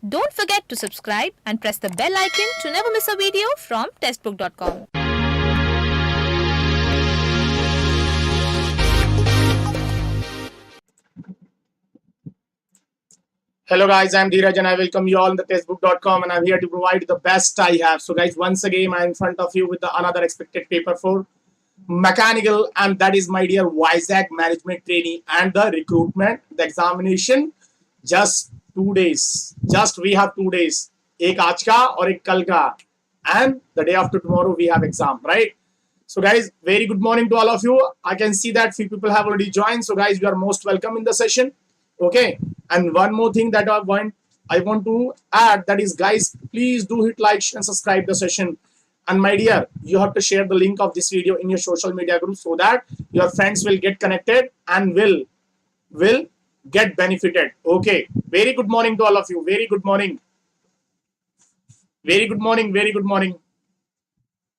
Don't forget to subscribe and press the bell icon to never miss a video from testbook.com. Hello guys, I'm Dhiraj and I welcome you all in the Testbook.com, and I'm here to provide the best I have. So guys, once again I'm in front of you with another expected paper for mechanical, and that is my dear Vizag management trainee, and the recruitment, the examination, just 2 days. Just we have 2 days. एक आज का और एक कल का, and the day after tomorrow we have exam, right? So guys, very good morning to all of you. I can see that few people have already joined. So guys, you are most welcome in the session. Okay, and one more thing that I want to add, that is guys, please do hit like and subscribe the session, and my dear, you have to share the link of this video in your social media group so that your friends will get connected and will get benefited. Okay, very good morning to all of you. Very good morning. Very good morning. Very good morning.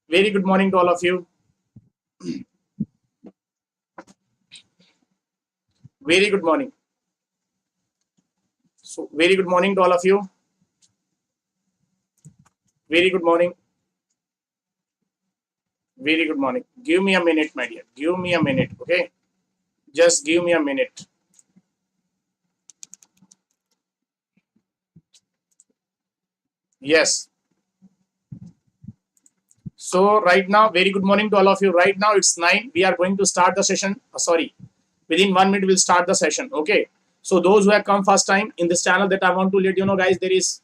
Very good morning to all of you. Very good morning. So, very good morning to all of you. Very good morning. Very good morning. Give me a minute, my dear. Give me a minute, okay? Just give me a minute. Yes. So, right now, very good morning to all of you. Right now, it's 9. We are going to start the session. Within 1 minute, we'll start the session, okay? So those who have come first time in this channel, that I want to let you know, guys, there is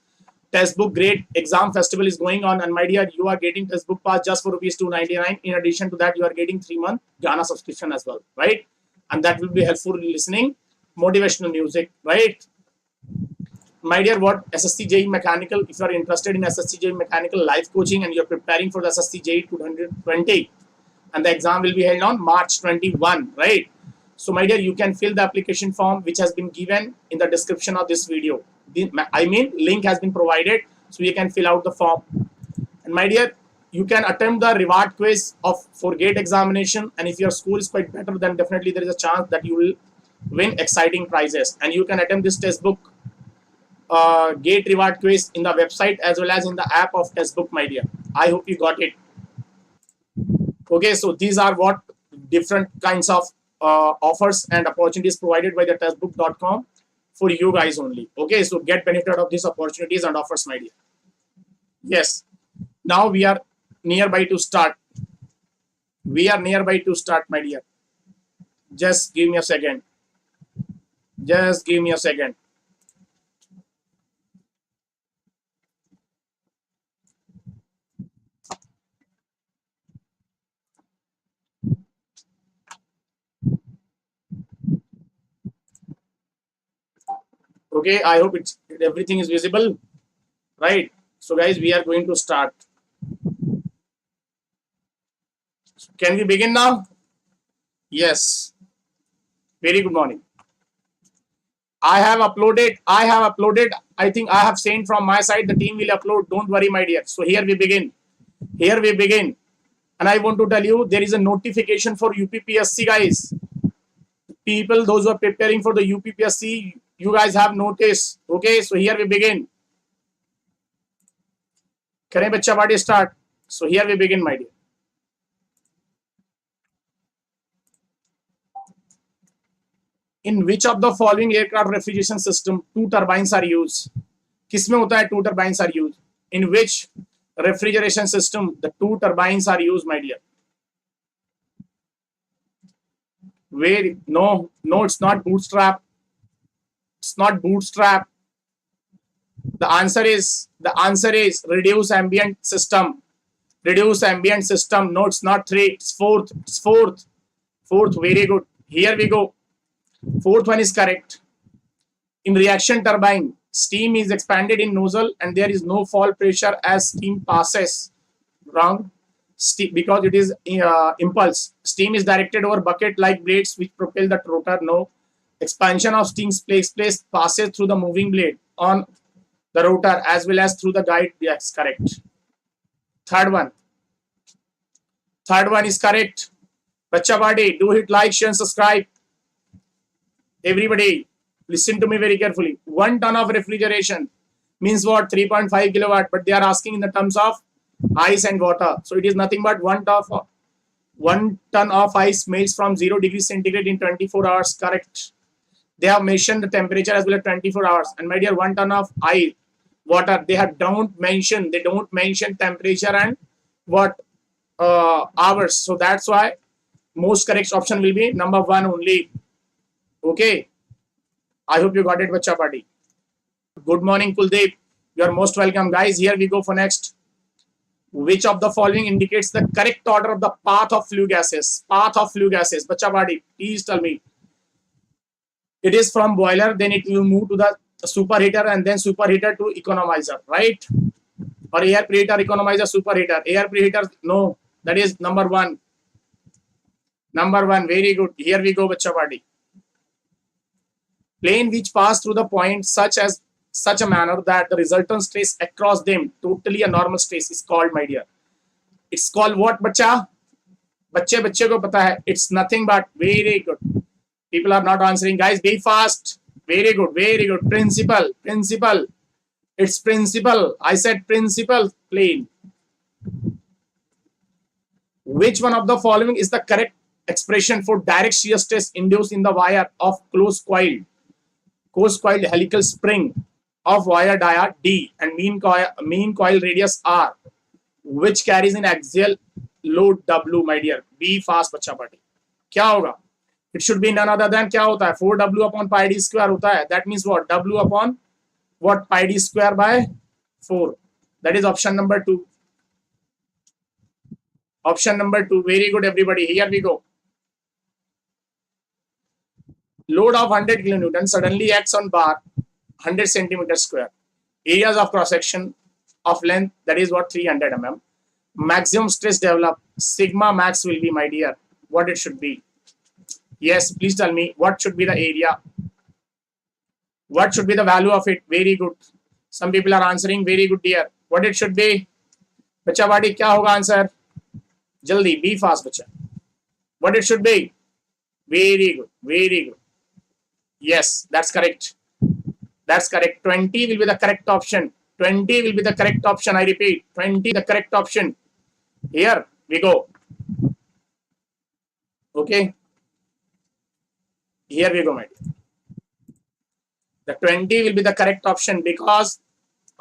Testbook Great Exam Festival is going on, and my dear, you are getting Testbook Pass just for rupees 299. In addition to that, you are getting 3-month Ghana subscription as well, right? And that will be helpful in listening motivational music, right? My dear, what SSC JE Mechanical, if you are interested in SSC JE Mechanical live coaching and you are preparing for the SSC JE 220, and the exam will be held on March 21, right? So my dear, you can fill the application form which has been given in the description of this video. Link has been provided, so you can fill out the form. And my dear, you can attempt the reward quiz for GATE examination, and if your score is quite better, then definitely there is a chance that you will win exciting prizes. And you can attempt this Testbook GATE reward quiz in the website as well as in the app of Testbook, my dear. I hope you got it. Okay, so these are what different kinds of offers and opportunities provided by the testbook.com for you guys only. Okay, so get benefit of these opportunities and offers, my dear. Yes, now we are nearby to start. We are nearby to start, my dear. Just give me a second. Just give me a second. Okay, I hope everything is visible, right? So guys, we are going to start. Can we begin now? Yes. Very good morning. I have uploaded. I think I have sent from my side. The team will upload. Don't worry, my dear. So here we begin. Here we begin. And I want to tell you, there is a notification for UPPSC, guys. People, those who are preparing for the UPPSC, you guys have notice. Okay, so here we begin. Kare bachcha party start. So here we begin, my dear. In which of the following aircraft refrigeration system 2 turbines are used? किसमें होता है 2 turbines are used? In which refrigeration system the 2 turbines are used, my dear? Where? No, it's not bootstrap. It's not bootstrap. The answer is reduced ambient system. Reduced ambient system. No, it's not 3. It's fourth. It's fourth. Fourth. Very good. Here we go. Fourth one is correct. In reaction turbine, steam is expanded in nozzle and there is no fall pressure as steam passes. Wrong. Because it is impulse. Steam is directed over bucket-like blades which propel the rotor. No. Expansion of steam passes through the moving blade on the rotor as well as through the guide. Yes, correct. Third one is correct. Bacha body, do hit like, share, and subscribe. Everybody, listen to me very carefully. 1 ton of refrigeration means what? 3.5 kilowatt, but they are asking in the terms of ice and water. So it is nothing but 1 ton of ice melts from 0 degrees centigrade in 24 hours. Correct. They have mentioned the temperature as well as 24 hours. And my dear, 1 ton of ice, water, they don't mention temperature and what hours. So that's why most correct option will be number 1 only. Okay. I hope you got it, bacha party. Good morning, Kuldeep. You are most welcome, guys. Here we go for next. Which of the following indicates the correct order of the path of flue gases? Path of flue gases. Bacha party, please tell me. It is from boiler, then it will move to the superheater, and then superheater to economizer, right? Or air preheater, economizer, superheater. Air preheater, no. That is number 1. Number 1, very good. Here we go, bacha party. Plane which pass through the point such a manner that the resultant stress across them totally a normal stress is called, my dear. It's called what, bacha? बच्चे को पता है. It's nothing but very good. People are not answering, guys. Be fast. Very good, very good. Principal. It's principal. I said principal plane. Which one of the following is the correct expression for direct shear stress induced in the wire of closed coiled helical spring of wire dia D and mean coil radius R, which carries an axial load W, my dear. Be fast, बच्चा party. क्या होगा? It should be none other than क्या होता है? 4W upon pi d square होता है. That means what? W upon what? Pi d square by 4. That is option number 2. Option number 2. Very good, everybody. Here we go. Load of 100 kilonewton suddenly acts on bar 100 centimeter square. Areas of cross section of length, that is what? 300 mm. Maximum stress develop. Sigma max will be, my dear, what it should be. Yes, please tell me what should be the area. What should be the value of it? Very good. Some people are answering. Very good, dear. What it should be? बच्चा बाड़ी क्या होगा answer? जल्दी, be fast, बच्चा. What it should be? Very good, very good. Yes, that's correct. That's correct. 20 will be the correct option. 20 will be the correct option. I repeat, 20 the correct option. Here we go. Okay. Here we go, my dear. The 20 will be the correct option because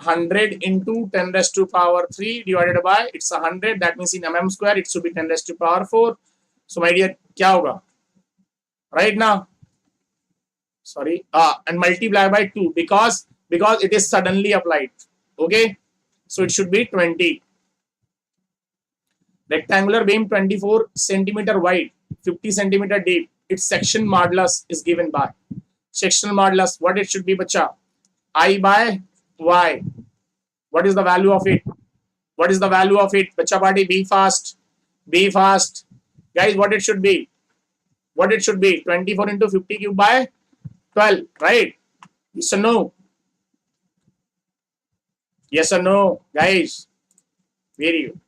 100 into 10 raised to power 3 divided by, it's 100. That means in mm square, it should be 10 raised to power 4. So, my dear, क्या होगा? Right now, sorry, and multiply by 2 because it is suddenly applied. Okay, so it should be 20. Rectangular beam 24 centimeter wide, 50 centimeter deep. Its section modulus is given by sectional modulus. What it should be, bacha? I by y. What is the value of it? What is the value of it? Bacha party, be fast. Be fast. Guys, what it should be? What it should be? 24 into 50 cube by 12, right? Yes or no? Yes or no, guys? Very good.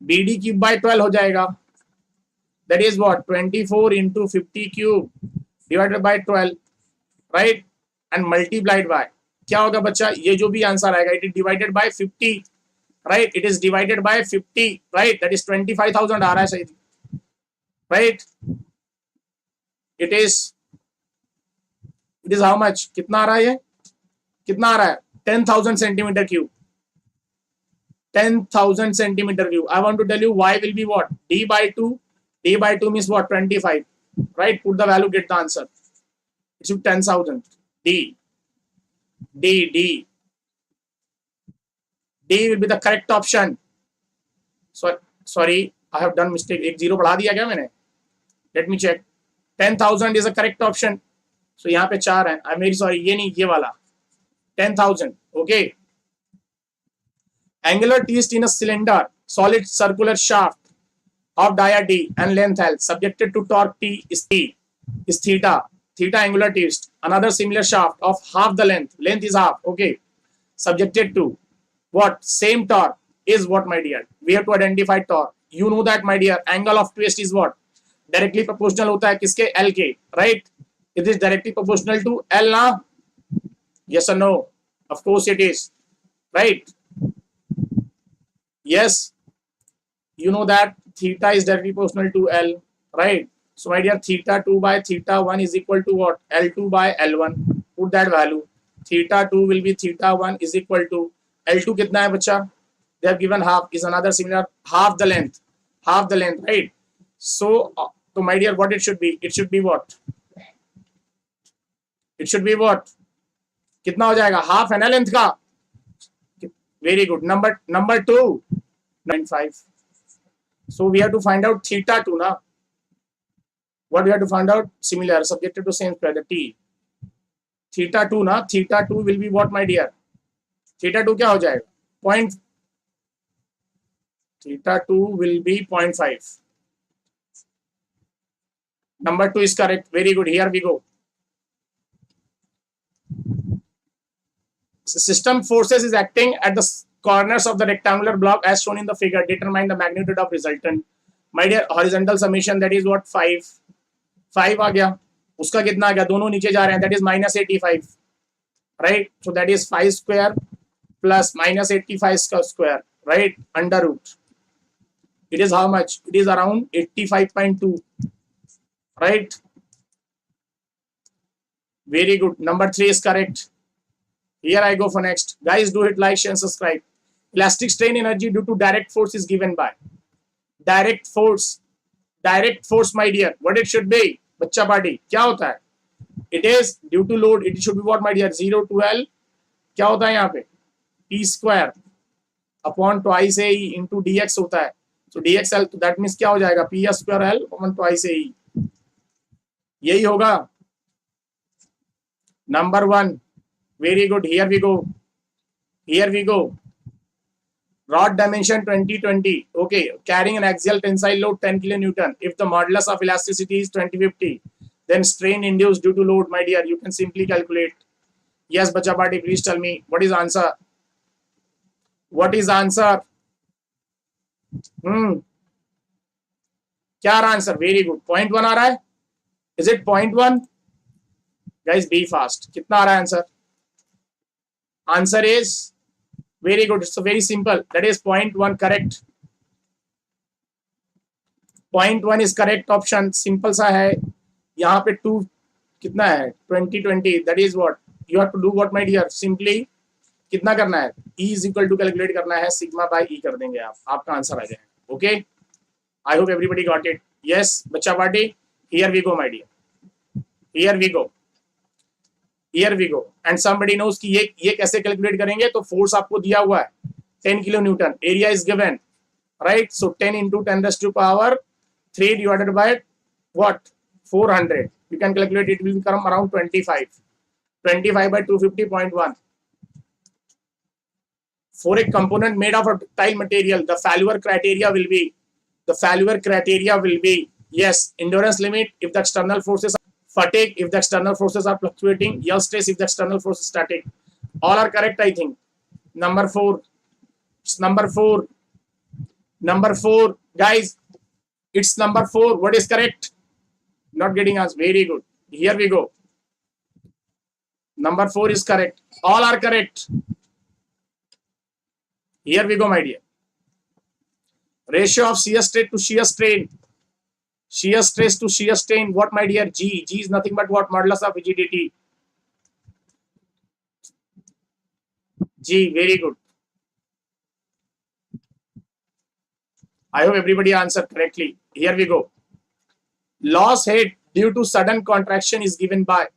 BD cube by 12 हो जाएगा. That is what? 24 into 50 cube divided by 12, right? And multiplied by. क्या होगा बच्चा? ये जो भी answer आएगा, it is divided by 50, right? It is divided by 50, right? That is 25,000 आ रहा है सही, right? It is how much? कितना आ रहा है ये? कितना आ रहा है? 10,000 centimeter cube. 10,000 centimeter cube. I want to tell you y will be what? D by 2. D by 2 means what? 25. Right? Put the value, get the answer. It should 10,000. D will be the correct option. So, sorry, I have done mistake. एक zero बढ़ा दिया क्या मैंने? Let me check. 10,000 is a correct option. So यहाँ पे 4 है. I'm very sorry. ये नहीं, ये वाला. 10,000. Okay. Angular twist in a cylinder, solid circular shaft of dia D and length L, subjected to torque T is theta. Theta angular twist. Another similar shaft of half the length. Length is half. Okay. Subjected to what? Same torque is what, my dear? We have to identify torque. You know that, my dear. Angle of twist is what? Directly proportional होता है किसके? L के. Right? It is directly proportional to L ना? Yes or no? Of course it is. right? Yes, you know that theta is directly proportional to L, right? So my dear, theta 2 by theta 1 is equal to what? L2 by L1. Put that value. Theta 2 will be theta 1 is equal to L2 कितना है बच्चा? They have given half is another similar half the length, right? So my dear, what it should be? It should be what? It should be what? कितना हो जाएगा? Half है ना length का? Very good. Number 2, 9.5. So we have to find out theta 2 now. What we have to find out? Similar, subjected to same square, the t. Theta 2 ना, theta 2 will be what, my dear? Theta 2 क्या हो जाएगा? Theta 2 will be 0.5. Number 2 is correct. Very good. Here we go. So system forces is acting at the corners of the rectangular block as shown in the figure. Determine the magnitude of resultant. My dear, horizontal summation, that is what? 5 आ गया. उसका कितना आ गया? दोनों नीचे जा रहे हैं. That is minus 85. Right? So that is 5 square plus minus 85 square. Right? Under root. It is how much? It is around 85.2. Right? Very good. Number 3 is correct. Here I go for next. Guys, do hit like, share, and subscribe. Elastic strain energy due to direct force is given by. Direct force, my dear. What it should be? Bachcha party. क्या होता है? It is due to load. It should be what, my dear? 0 to L. क्या होता है यहाँ पे? P square upon twice A into dx होता है. So dxl, तो that means क्या हो जाएगा? P square L upon twice A. यही होगा. Number 1. Very good. Here we go. Rod dimension 2020. Okay. Carrying an axial tensile load 10 kilonewton. If the modulus of elasticity is 2050, then strain induced due to load, my dear, you can simply calculate. Yes, bacha party, please tell me what is answer. What is answer? क्या रहा answer? Very good. 0.1 आ रहा है. Is it 0.1? Guys, be fast. कितना आ रहा है answer? Answer is very good. It's very simple. That is 0.1 correct. 0.1 is correct option. Simple सा है. यहाँ पे 2 कितना है? 2020. That is what you have to do. What, my dear? Simply कितना करना है? E is equal to calculate करना है. सिग्मा बाय E कर देंगे आप. आपका आंसर आ जाएगा. Okay. I hope everybody got it. Yes, बच्चा party. Here we go, my dear. Here we go. And somebody knows कि ये कैसे कैलकुलेट करेंगे? तो फोर्स आपको दिया हुआ है 10 kilo Newton. Area is given, right? So 10 into 10 raised to power 3 divided by what? 400. You can calculate it will become around 25. 25 by 250.1. For a component made of a ductile material, the failure criteria will be yes, endurance limit if the external forces are fatigue if the external forces are fluctuating, yield stress if the external force is static. All are correct, I think. Number 4, guys, it's number 4. What is correct? Not getting us. Very good. Here we go. Number 4 is correct. All are correct. Here we go, my dear. Ratio of shear stress to shear strain. Shear stress to shear strain. What, my dear? G. G is nothing but what? Modulus of rigidity. G. Very good. I hope everybody answered correctly. Here we go. Loss head due to sudden contraction is given by.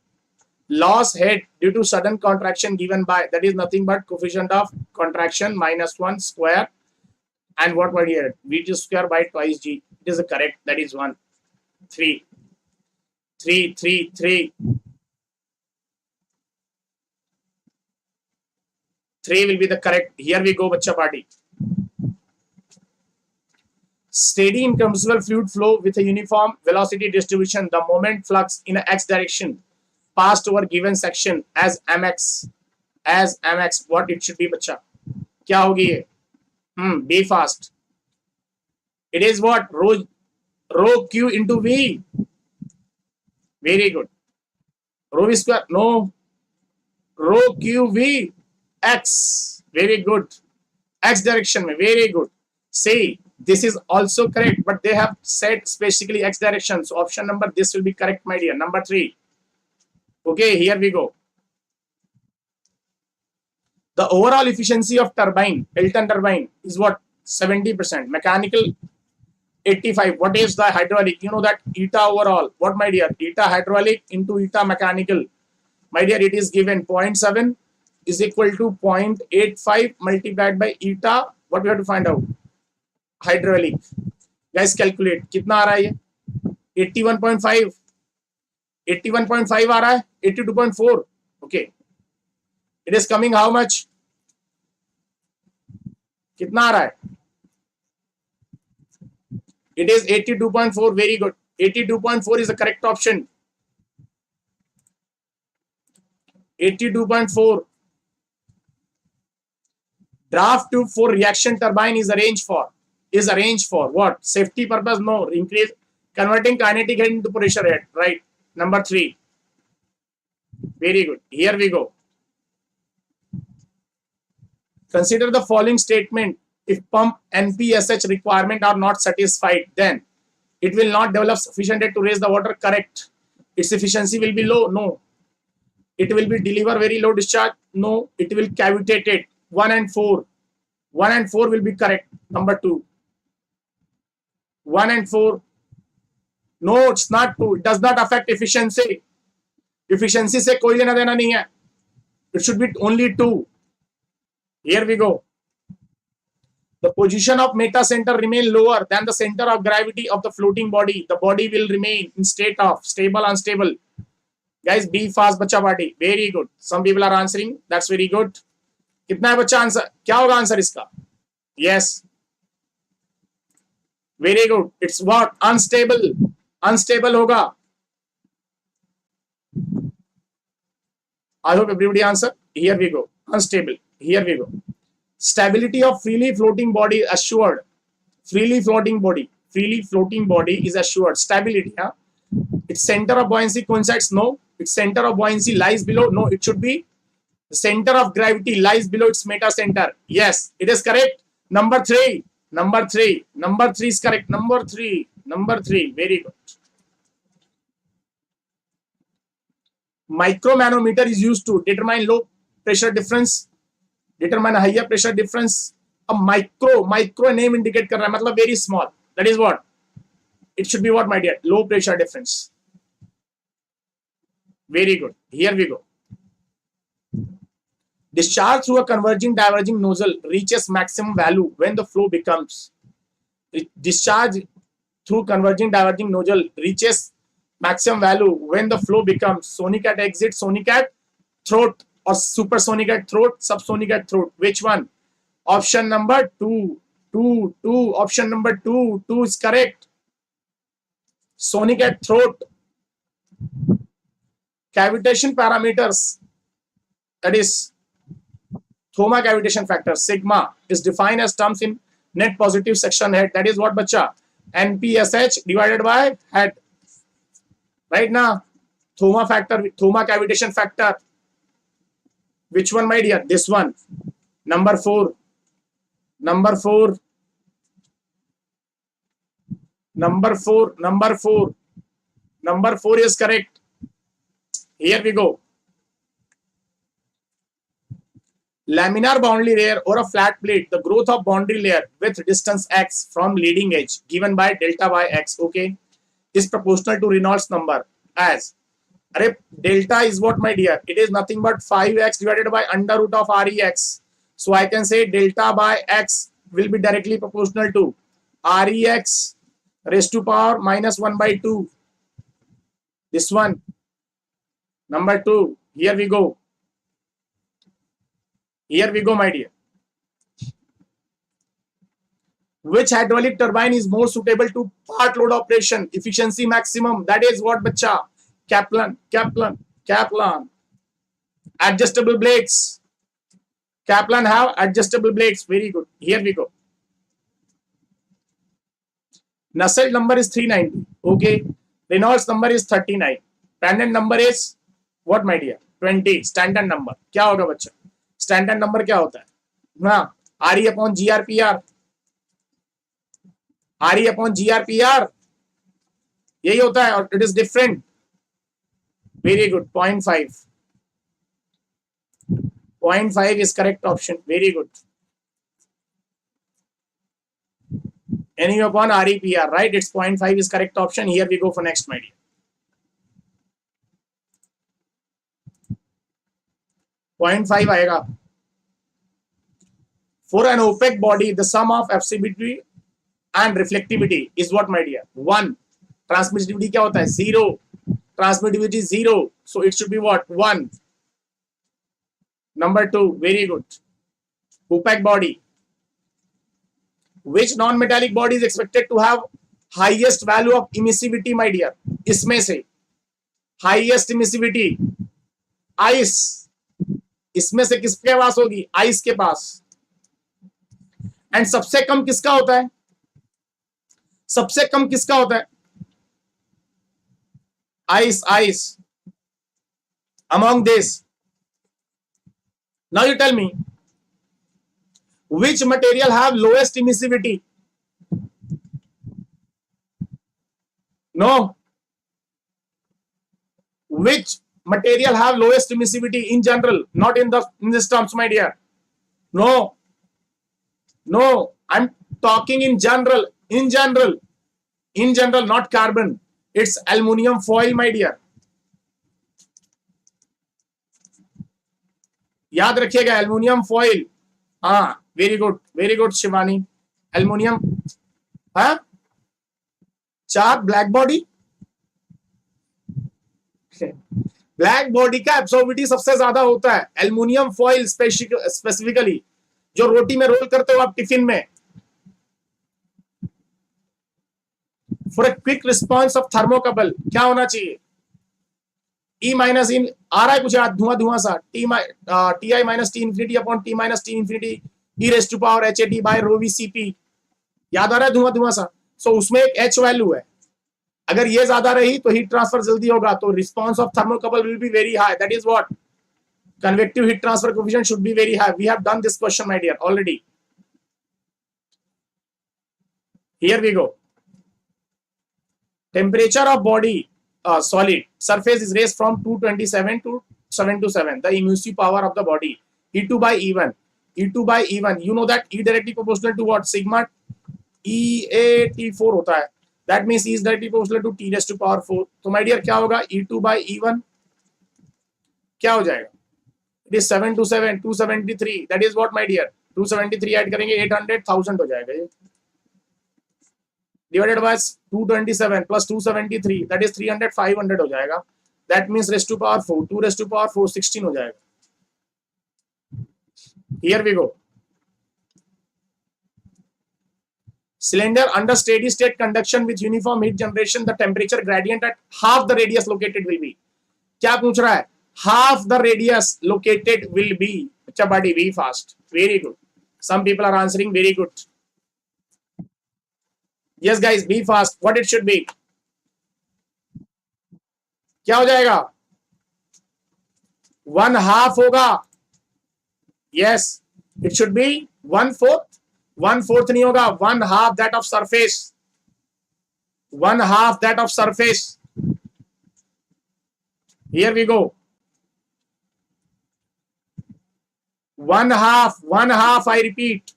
Loss head due to sudden contraction given by. That is nothing but coefficient of contraction minus 1 square. And what, my dear? V2 square by twice G. It is correct. That is 1. 3. 3 will be the correct. Here we go, bacha party. Steady incompressible fluid flow with a uniform velocity distribution. The moment flux in a x direction passed over given section as mx. What it should be, bacha? क्या होगी ये? Be fast. It is what? Rho q into v. Very good. Rho v square. No. Rho q v x. very good. X direction में, very good. See, this is also correct, but they have said specifically X direction. So option number this will be correct, my dear. Number 3. Okay, here we go. The overall efficiency of turbine, Pelton turbine, is what? 70%. Mechanical 85. What is the hydraulic? You know that eta overall. What, my dear? Eta hydraulic into eta mechanical. My dear, it is given 0.7 is equal to 0.85 multiplied by eta. What we have to find out? Hydraulic. Guys, calculate. कितना आ रहा है ये? 81.5. 81.5 आ रहा है? 82.4. Okay. It is coming how much? कितना आ रहा है? It is 82.4. Very good. 82.4 is the correct option. 82.4. Draft tube for reaction turbine is arranged for what? Safety purpose? No. Increase converting kinetic head into pressure head. Right. Number 3. Very good. Here we go. Consider the following statement. If pump NPSH requirement are not satisfied, then it will not develop sufficient head to raise the water. Correct. Its efficiency will be low. No. It will be deliver very low discharge. No. It will cavitate it. 1 and 4. 1 and 4 will be correct. Number 2. 1 and 4. No, it's not 2. It does not affect efficiency. Efficiency से कोई लेना देना नहीं है. It should be only 2. Here we go. The position of meta center remain lower than the center of gravity of the floating body. The body will remain in state of stable, unstable. Guys, be fast, बच्चा party. Very good. Some people are answering. That's very good. कितना है बच्चा answer? क्या होगा answer इसका? Yes. Very good. It's what? Unstable. Unstable होगा. I hope everybody answer. Here we go. Unstable. Here we go. Stability of freely floating body assured. Freely floating body is assured. Stability. Huh? Its center of buoyancy coincides. No. Its center of buoyancy lies below. No. It should be the center of gravity lies below its meta center. Yes, it is correct. Number 3. Number 3. Number 3 is correct. Number 3. Number 3. Very good. Micromanometer is used to determine low pressure difference. Determine higher pressure difference. A micro name indicate कर रहा है मतलब very small. That is what? It should be what, my dear? Low pressure difference. Very good. Here we go. Discharge through a converging diverging nozzle reaches maximum value when the flow becomes. Discharge through converging diverging nozzle reaches maximum value when the flow becomes sonic at exit, sonic at throat, or supersonic at throat, subsonic at throat. Which one? Option number 2. 2. Option number 2. 2 is correct. Sonic at throat. Cavitation parameters, that is Thoma cavitation factor sigma, is defined as terms in net positive section head. That is what, bacha? NPSH divided by head. Right now, Thoma cavitation factor. Which one, my dear? This one. Number 4. Number 4. Number 4. Number 4. Number 4 is correct. Here we go. Laminar boundary layer or a flat plate, the growth of boundary layer with distance x from leading edge given by delta by x, okay, is proportional to Reynolds number as. Delta is what, my dear? It is nothing but 5x divided by under root of Rex. So I can say delta by x will be directly proportional to Rex raised to power minus 1 by 2. This one. Number 2. Here we go. Here we go, my dear. Which hydraulic turbine is more suitable to part load operation? Efficiency maximum. That is what, bacha? Kaplan. Adjustable blades. Kaplan have adjustable blades. Very good. Here we go. Nusselt number is 390. Okay. Reynolds number is 39. Prandtl number is what, my dear? 20. Standard number. क्या होगा बच्चा? Standard number क्या होता है? हाँ, RE upon GRPR, RE upon GRPR यही होता है, और it is different. Very good. 0.5. 0.5 is correct option. Very good. NE upon REPR, right? It's 0.5 is correct option. Here we go for next, my dear. 0.5 आएगा. For an opaque body, the sum of FCBT and reflectivity is what, my dear? 1. Transmittivity क्या होता है? 0. Transmittivity 0. So it should be what? 1. Number 2. Very good. Opaque body. Which non-metallic body is expected to have highest value of emissivity, my dear? इसमें से highest emissivity ice. इसमें से किसके पास होगी? Ice के पास. एंड सबसे कम किसका होता है? सबसे कम किसका होता है? Ice. Among this, now you tell me, which material have lowest emissivity? No. Which material have lowest emissivity in general, not in this terms, my dear? No, I'm talking in general, not carbon. It's aluminum foil, my dear. याद रखिएगा, aluminium foil. हाँ, very good Shivani. Aluminium, हाँ, 4 black body. Black body का एब्सॉर्बिविटी सबसे ज्यादा होता है. Aluminium foil specifically, जो रोटी में रोल करते हो आप टिफिन में. For a quick response of thermocouple क्या होना चाहिए? E माइनस इन आ रहा है कुछ धुआं सा, TI minus T infinity upon T minus T infinity E raise to power HAT by rho VCP. याद आ रहा है धुआं सा. सो उसमें एक H वैल्यू है. अगर ये ज्यादा रही तो हीट ट्रांसफर जल्दी होगा, तो response of thermocouple will be very high. That is what convective heat transfer coefficient should be very high. We have done this question, my dear, already. Here we go. Temperature of body solid surface is raised from 227 to 727. The emissive power of the body, E2 by E1. E2 by E1, you know that E directly proportional to what? Sigma EAT4 होता है. That means E is directly proportional to T raised to power 4. तो my dear क्या होगा? E2 by E1 क्या हो जाएगा? It is 727, 273. That is what, my dear? 273 add करेंगे 800, 1000 हो जाएगा ये. Divided by 227 plus 273, that is 300, 500 हो जाएगा. That means raised to power 4, 2 raised to power 4, 16 हो जाएगा. Here we go. Cylinder under steady state conduction with uniform heat generation, the temperature gradient at half the radius located will be. क्या पूछ रहा है? Half the radius located will be. अच्छा buddy, be fast. Very good. Some people are answering very good. Yes guys, be fast. What it should be? क्या हो जाएगा? 1/2 होगा. Yes, it should be 1/4. 1/4 नहीं होगा. 1/2 that of surface. 1/2 that of surface. Here we go. 1/2. I repeat.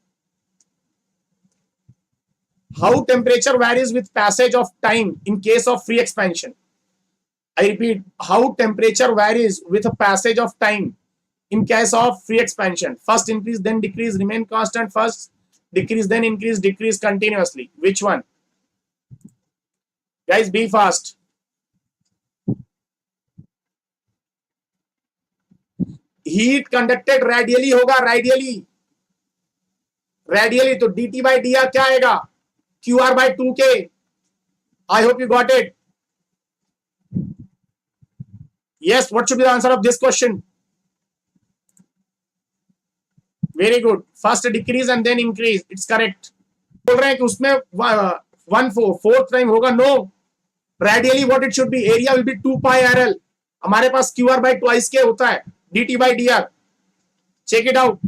How temperature varies with passage of time in case of free expansion? I repeat, how temperature varies with a passage of time in case of free expansion? First increase, then decrease, remain constant. First decrease, then increase, decrease continuously. Which one? Guys, be fast. Heat conducted radially होगा, radially. तो dt by dr क्या आएगा? QR by 2K. I hope you got it. Yes, what should be the answer of this question? Very good. First decrease and then increase. It's correct. बोल रहे हैं कि उसमें 1/4 time होगा. No. Radially what it should be? Area will be 2 pi RL. हमारे पास QR by twice K होता है. dt by dr. Check it out.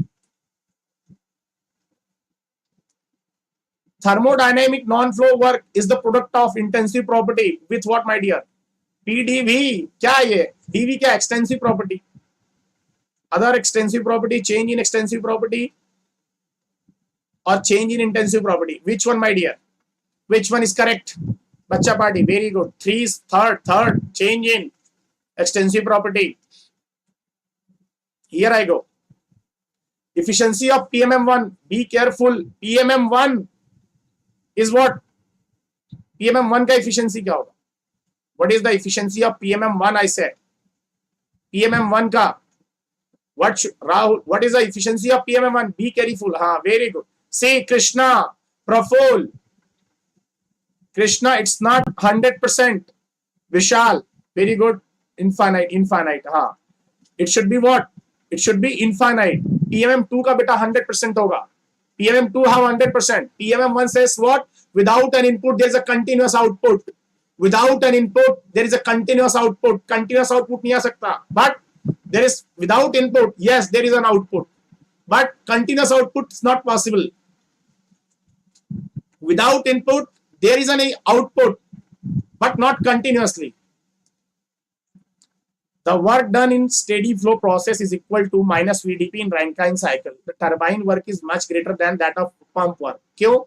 Thermodynamic non-flow work is the product of intensive property with what, my dear? PdV. क्या ये? dV क्या? Extensive property. Other extensive property, change in extensive property or change in intensive property. Which one, my dear? Which one is correct? Bacha party, very good. Three is third, change in extensive property. Here I go. Efficiency of PMM1. Be careful. PMM1 is what? PMM1 का efficiency क्या होगा? What is the efficiency of PMM1? I said. PMM1 का. Rahul, what is the efficiency of PMM1? Be careful. हाँ, very good. See, Krishna, Praful. Krishna, it's not 100%. Vishal, very good. Infinite. हाँ. It should be what? It should be infinite. PMM2 का बेटा 100% होगा. PMM2 have 100%. PMM1 says what? Without an input, there is a continuous output. Without an input, there is a continuous output. Continuous output नहीं आ सकता. But there is without input, yes, there is an output. But continuous output is not possible. Without input, there is an output, but not continuously. The work done in steady flow process is equal to minus VDP in Rankine cycle. The turbine work is much greater than that of pump work. Kyun?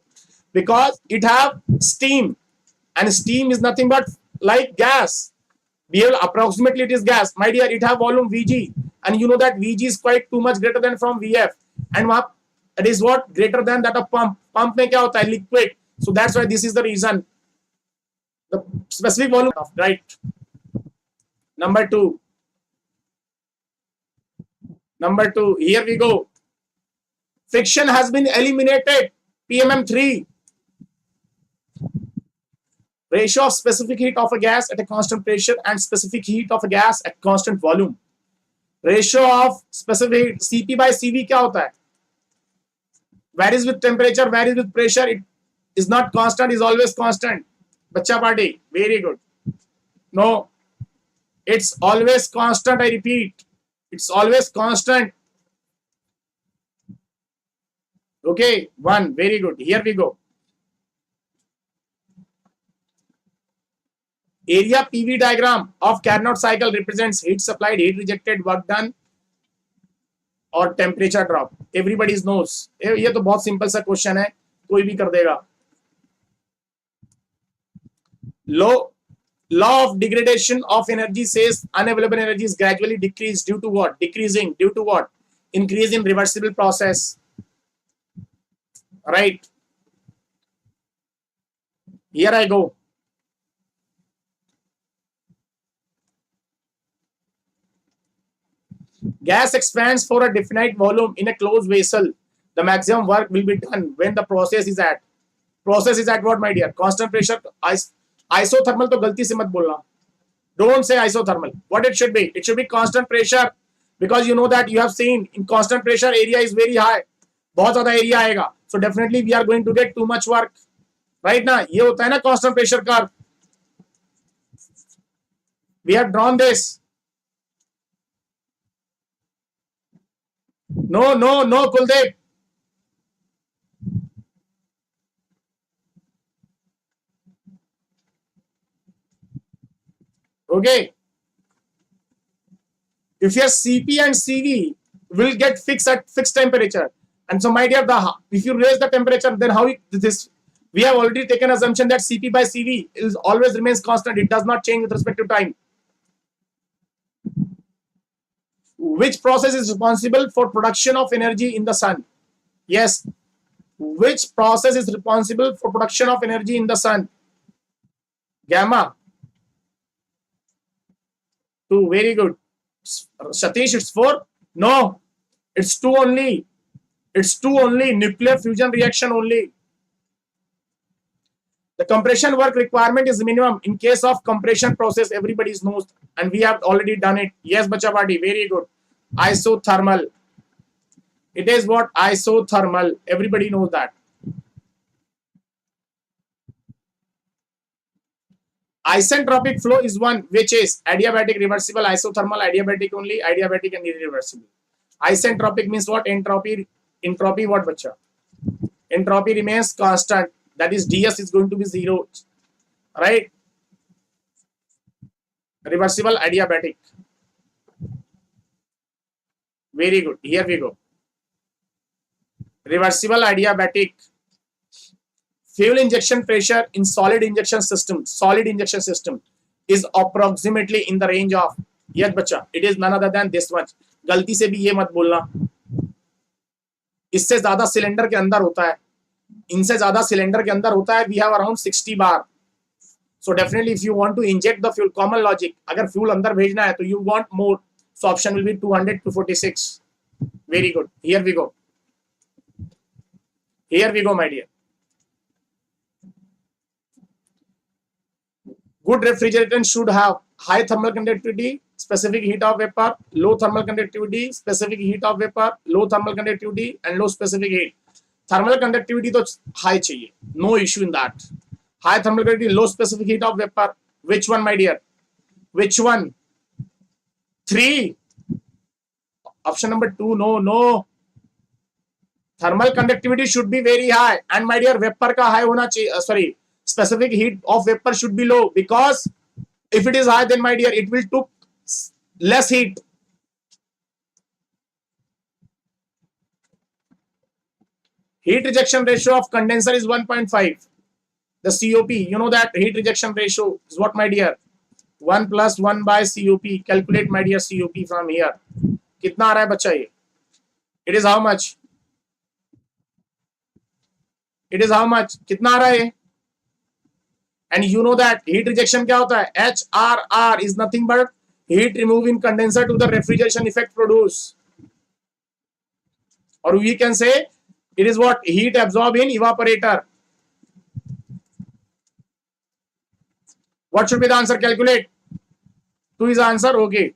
Because it have steam, and steam is nothing but like gas. Approximately it is gas. My dear, it have volume Vg, and you know that Vg is quite too much greater than from Vf, and it is what? Greater than that of pump. Pump में क्या होता है? Liquid. So that's why this is the reason. The specific volume of, right. Number two, here we go. Friction has been eliminated. PMM3. Ratio of specific heat of a gas at a constant pressure and specific heat of a gas at constant volume. Ratio of specific heat, Cp by Cv क्या होता है? Varies with temperature, varies with pressure. It is not constant, is always constant. Bacha party, very good. No, it's always constant. I repeat, it's always constant. Okay, one, very good. Here we go. Area PV diagram of Carnot cycle represents heat supplied, heat rejected, work done और temperature drop. Everybody knows. ये तो बहुत simple सा question है, कोई भी कर देगा. Law of degradation of energy says unavailable energy is gradually decreased due to what? Decreasing due to what? Increase in reversible process. Right. Here I go. Gas expands for a definite volume in a closed vessel. The maximum work will be done when the process is at what, my dear? Constant pressure. Isothermal तो गलती से मत बोलना. Don't say isothermal. What it should be? It should be constant pressure, because you know that you have seen in constant pressure area is very high. बहुत ज़्यादा area आएगा. So definitely we are going to get too much work. Right ना? ये होता है ना constant pressure curve. We have drawn this. No, Kuldeep. Okay. If your Cp and Cv will get fixed at fixed temperature, and so my dear, if you raise the temperature, then how this? We have already taken assumption that Cp by Cv is always remains constant. It does not change with respect to time. Which process is responsible for production of energy in the sun? Yes. Which process is responsible for production of energy in the sun? Gamma. 2. Very good. Satish, it's 4. No, it's 2 only. It's 2 only. Nuclear fusion reaction only. The compression work requirement is minimum in case of compression process. Everybody knows, and we have already done it. Yes, bacha party, very good. Isothermal. It is what? Isothermal. Everybody knows that. Isentropic flow is one which is adiabatic, reversible, isothermal, adiabatic only, adiabatic and irreversible. Isentropic means what? Entropy what, bacha? Entropy remains constant. that is ds is going to be 0, right? Reversible adiabatic. Very good. Here we go. Reversible adiabatic. Fuel injection pressure in solid injection system is approximately in the range of, yes बच्चा, it is none other than this much. गलती से भी ये मत बोलना, इससे ज्यादा cylinder के अंदर होता है, इनसे ज्यादा सिलेंडर के अंदर होता है. We have around 60 bar. So definitely if you want to inject the fuel, common logic, अगर fuel अंदर भेजना है तो you want more, so option will be 200 to 46. Very good. Here we go. Here we go, my dear. Good refrigerant should have high thermal conductivity, specific heat of vapor, low thermal conductivity, specific heat of vapor, low thermal conductivity, and low specific heat. Thermal conductivity तो high चाहिए, no issue in that. High thermal conductivity, low specific heat of vapor. Which one, my dear? Which one? 3. Option number 2. No. Thermal conductivity should be very high, and my dear, vapor का high होना चाहिए. Sorry. Specific heat of vapor should be low, because if it is high, then my dear, it will took less heat. Heat rejection ratio of condenser is 1.5. The COP, you know that heat rejection ratio is what, my dear? 1 plus 1 by COP. Calculate, my dear, COP from here. कितना आ रहा है बच्चा ये? It is how much? It is how much? कितना आ रहा है ये? And you know that heat rejection क्या होता है? HRR is nothing but heat removed in condenser to the refrigeration effect produce. Or we can say it is what? Heat absorbed in evaporator. What should be the answer? Calculate. 2 is the answer. Okay.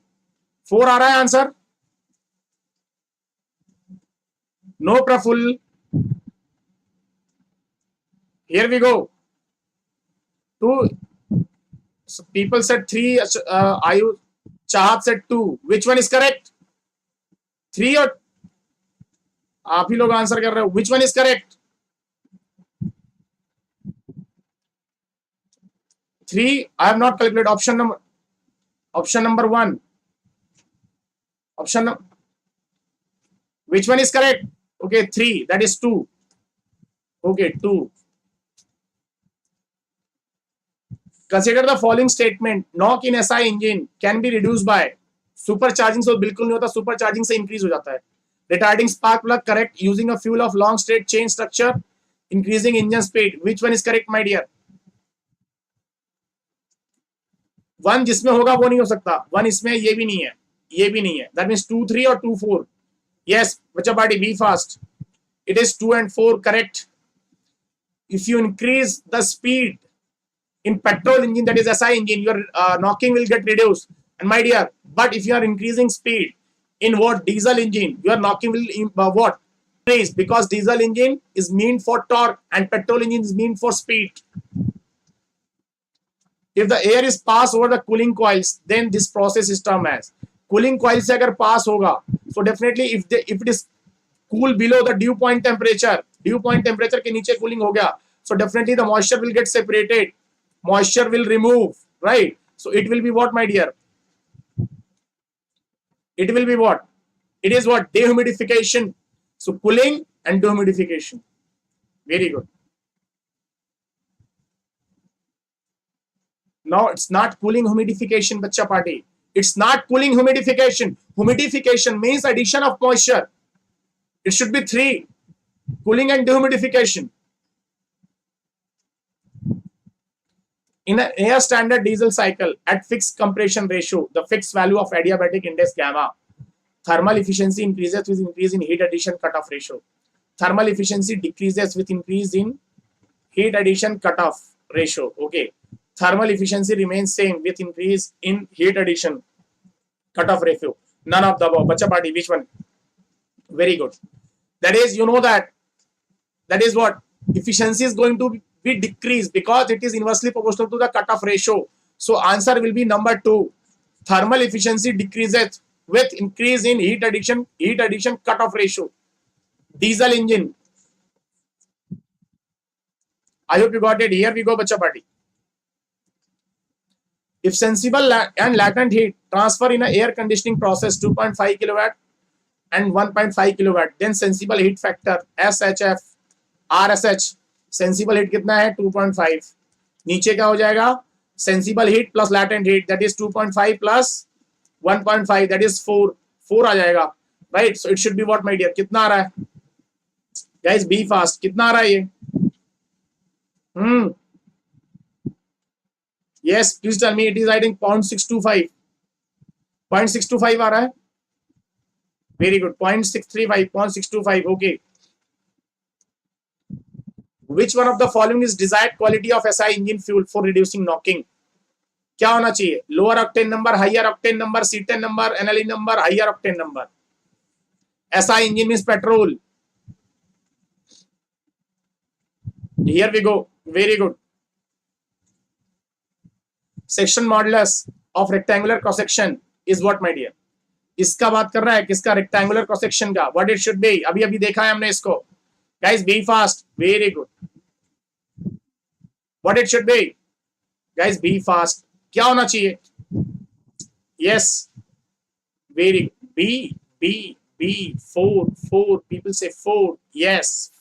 4 आ रहा है answer. No Praful. Here we go. 2. So people said 3. Ayu Chahat said 2. Which one is correct? 3 or आप ही लोग answer कर रहे हो. Which one is correct? 3. I have not calculated. Option number 1. Which one is correct? Okay, 3. That is 2. Okay, 2. Consider the following statement. Knock in SI engine can be reduced by supercharging. So बिल्कुल नहीं होता, supercharging से increase हो जाता है. Retarding spark plug correct using a fuel of long straight chain structure, increasing engine speed. Which one is correct, my dear? 1 जिसमें होगा वो नहीं हो सकता. 1 इसमें, ये भी नहीं है, ये भी नहीं है. That means 2, 3 or 2, 4. Yes, बच्चा party, be fast. It is 2 and 4 correct. If you increase the speed in petrol engine, that is SI engine, your knocking will get reduced. And my dear, but if you are increasing speed in what? Diesel engine, your knocking will what? Increase, because diesel engine is meant for torque and petrol engine is meant for speed. If the air is passed over the cooling coils, then this process is termed as cooling coil से अगर pass होगा, so definitely if it is cool below the dew point temperature के नीचे cooling हो गया, so definitely the moisture will get separated, moisture will remove, right? So it will be what, my dear? It will be what? It is what? Dehumidification. So cooling and dehumidification. Very good. No, it's not cooling humidification, bacha party. It's not cooling humidification. Humidification means addition of moisture. It should be 3. Cooling and dehumidification. In an air standard diesel cycle at fixed compression ratio, the fixed value of adiabatic index gamma, thermal efficiency increases with increase in heat addition cutoff ratio. Thermal efficiency decreases with increase in heat addition cutoff ratio. Okay. Thermal efficiency remains same with increase in heat addition cutoff ratio. None of the above. Bacha party, which one? Very good. That is, you know that is what? Efficiency is going to be decreased because it is inversely proportional to the cutoff ratio. So answer will be number 2. Thermal efficiency decreases with increase in heat addition cutoff ratio. Diesel engine. I hope you got it. Here we go, bacha party. If sensible and latent heat transfer in a air conditioning process 2.5 kilowatt and 1.5 kilowatt, then sensible heat factor SHF RSH sensible heat कितना है 2.5. नीचे क्या हो जाएगा sensible heat plus latent heat that is 2.5 plus 1.5 that is 4 आ जाएगा, right? So it should be what, my dear? कितना आ रहा है guys? Be fast. कितना आ रहा है ये? Yes, please tell me. It is, I think, 0.625. 0.625 आ रहा है. Very good. 0.635, 0.625. Okay. Which one of the following is desired quality of SI engine fuel for reducing knocking? क्या होना चाहिए? Lower octane number, higher octane number, C10 number, NLE number, higher octane number. SI engine means petrol. Here we go. Very good. Section modulus of rectangular cross section is what, my dear? इसका बात कर रहा है किसका? Rectangular cross section का. What it should be? अभी अभी देखा है हमने इसको. Guys be fast. Very good. What it should be? Guys be fast. क्या होना चाहिए? Yes, very good. B B B 4 people से 4. यस.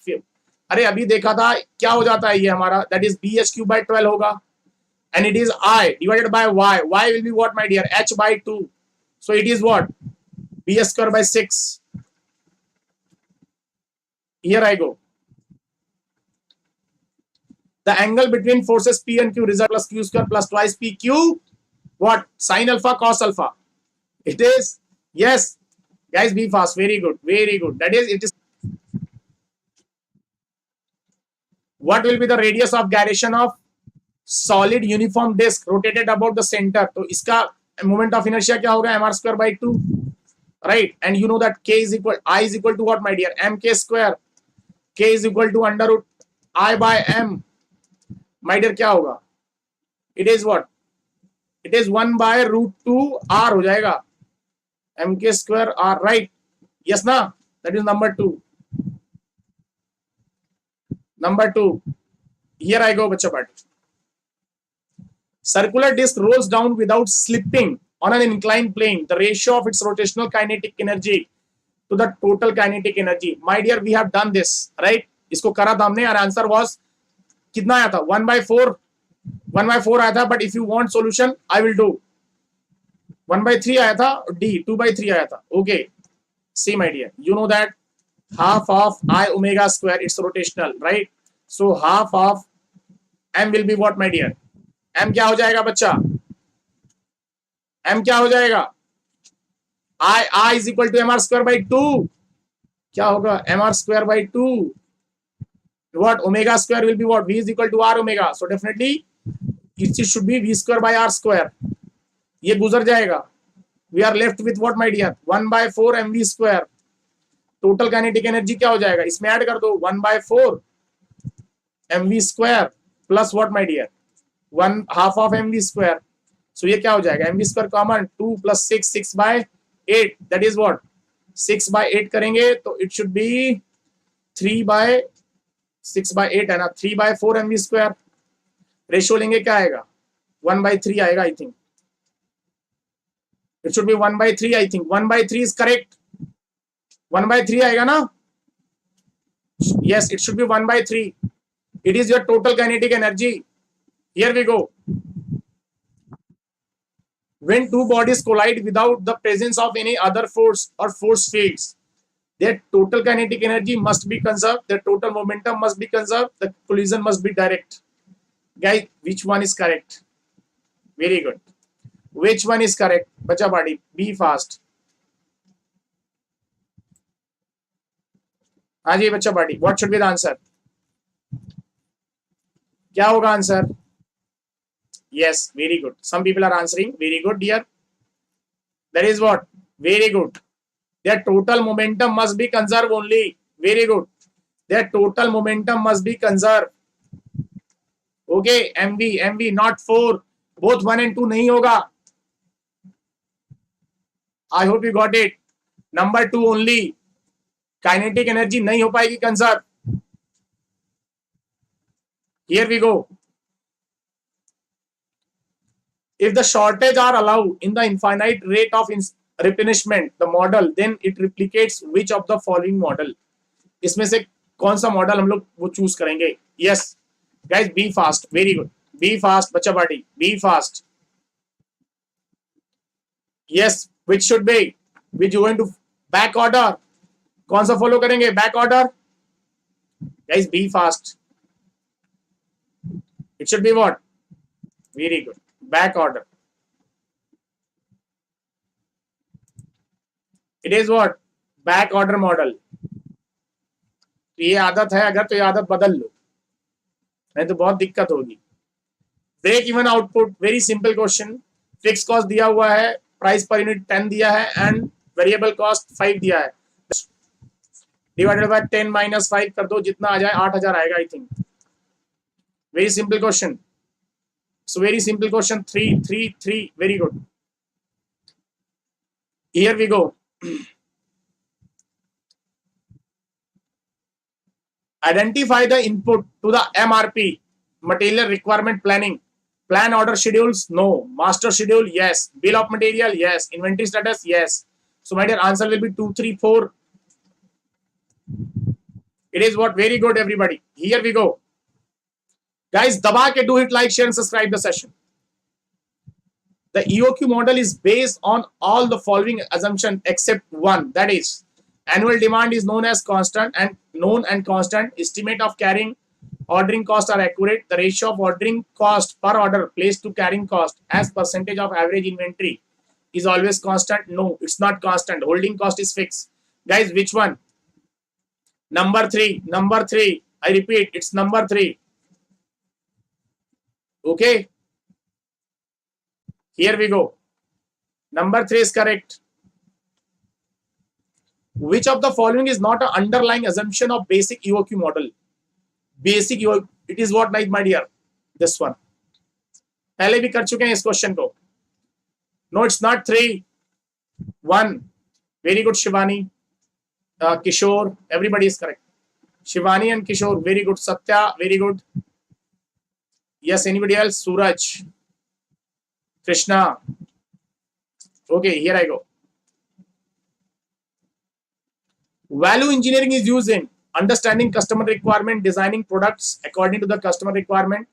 अरे अभी देखा था क्या हो जाता है ये हमारा, that is B H cube by 12 होगा, and it is I divided by y. Y will be what, my dear? H by 2. So it is what? B square by 6. Here I go. The angle between forces P and Q, result plus Q square plus twice PQ. What? Sin alpha, cos alpha. It is, yes. Guys, be fast. Very good. Very good. That is, it is. What will be the radius of gyration of solid uniform disk rotated about the center? तो इसका moment of inertia क्या होगा? mr square by 2, right? And you know that k is equal, I is equal to what, my dear? mk square. K is equal to under root I by m. My dear, क्या होगा? It is what? It is 1 by root 2 r हो जाएगा. mk square r, right? Yes ना? That is number 2. Number 2. Here I go, बच्चा party. Circular disc rolls down without slipping on an inclined plane. The ratio of its rotational kinetic energy to the total kinetic energy. My dear, we have done this, right? इसको करा था हमने. और answer was कितना आया था? 1/4. 1/4 आया था. But if you want solution, I will do 1/3 आया था. D 2/3 आया था. Okay. See, my dear, you know that half of I omega square, it's rotational, right? So half of m will be what, my dear? m क्या हो जाएगा बच्चा? m क्या हो जाएगा? I is equal to mr square by 2. क्या होगा? mr square by 2. What? Omega square will be what? V is equal to r omega. So definitely it should be v square by r square. ये गुजर जाएगा. We are left with what, my dear? 1/4 mv square. Total kinetic energy क्या हो जाएगा? इसमें add कर दो 1/4 mv square plus what, my dear? 1/2 of mv square. So ये क्या हो जाएगा? mv square common 2 plus 6/8. That is what? 6/8 करेंगे तो it should be 3/6/8 है ना? 3/4 mv square. रेशियो लेंगे क्या आएगा? 1/3 आएगा. I think it should be 1/3. I think 1/3 is correct. 1/3 आएगा ना? Yes, it should be 1/3. It is your total kinetic energy. Here we go. When two bodies collide without the presence of any other force or force fields, their total kinetic energy must be conserved, their total momentum must be conserved, the collision must be direct. Guys, which one is correct? Very good. Which one is correct? Bacha body, be fast. हाँ जी बच्चा party, what should be the answer? क्या होगा answer? Yes, very good. Some people are answering. Very good dear. That is what? Very good. There total momentum must be conserve only. Very good. There total momentum must be conserve. Okay, MV not 4. Both 1 and 2 नहीं होगा. I hope you got it. Number 2 only. Kinetic energy नहीं हो पाएगी conserve. Here we go. If the shortage are allowed in the infinite rate of replenishment, the model, then it replicates which of the following model? इसमें से कौन सा model हम लोग वो चूज करेंगे? Yes guys, be fast, very good, be fast बच्चा party, be fast. Yes, which should be, which you going to back order, कौन सा फॉलो करेंगे? Back order guys, be fast. It should be what? Very good, back order. It is what? Back order model. तो ये आदत है अगर, तो ये आदत बदल लो, नहीं तो बहुत दिक्कत होगी. Break even output, very simple question. Fix cost दिया हुआ है, प्राइस पर यूनिट 10 दिया है एंड वेरिएबल कॉस्ट 5 दिया है. डिवाइडेड बाय 10 माइनस 5 कर दो, जितना आ जाए 8000 आएगा I think. Very simple question. So very simple question. 3 3 3, very good. Here we go. Identify the input to the MRP, material requirement planning. Plan order schedules? No. Master schedule? Yes. Bill of material? Yes. Inventory status? Yes. So my dear, answer will be 2, 3, 4. It is what? Very good, everybody. Here we go. Guys, daba ke do hit like, share and subscribe the session. The EOQ model is based on all the following assumption except one, that is annual demand is known as constant and known and constant. Estimate of carrying ordering cost are accurate. The ratio of ordering cost per order placed to carrying cost as percentage of average inventory is always constant. No, it's not constant. Holding cost is fixed. Guys, which one? Number 3. Number 3. I repeat, it's number 3. Okay. Here we go. Number 3 is correct. Which of the following is not an underlying assumption of basic EOQ model? Basic EOQ, it is what, my dear? This one. पहले भी कर चुके हैं इस question को. No, it's not 3. 1. Very good, Shivani. Kishore, everybody is correct. Shivani and Kishore, very good. Satya, very good. Yes, anybody else? Suraj, Krishna. Okay, here I go. Value engineering is used in understanding customer requirement, designing products according to the customer requirement,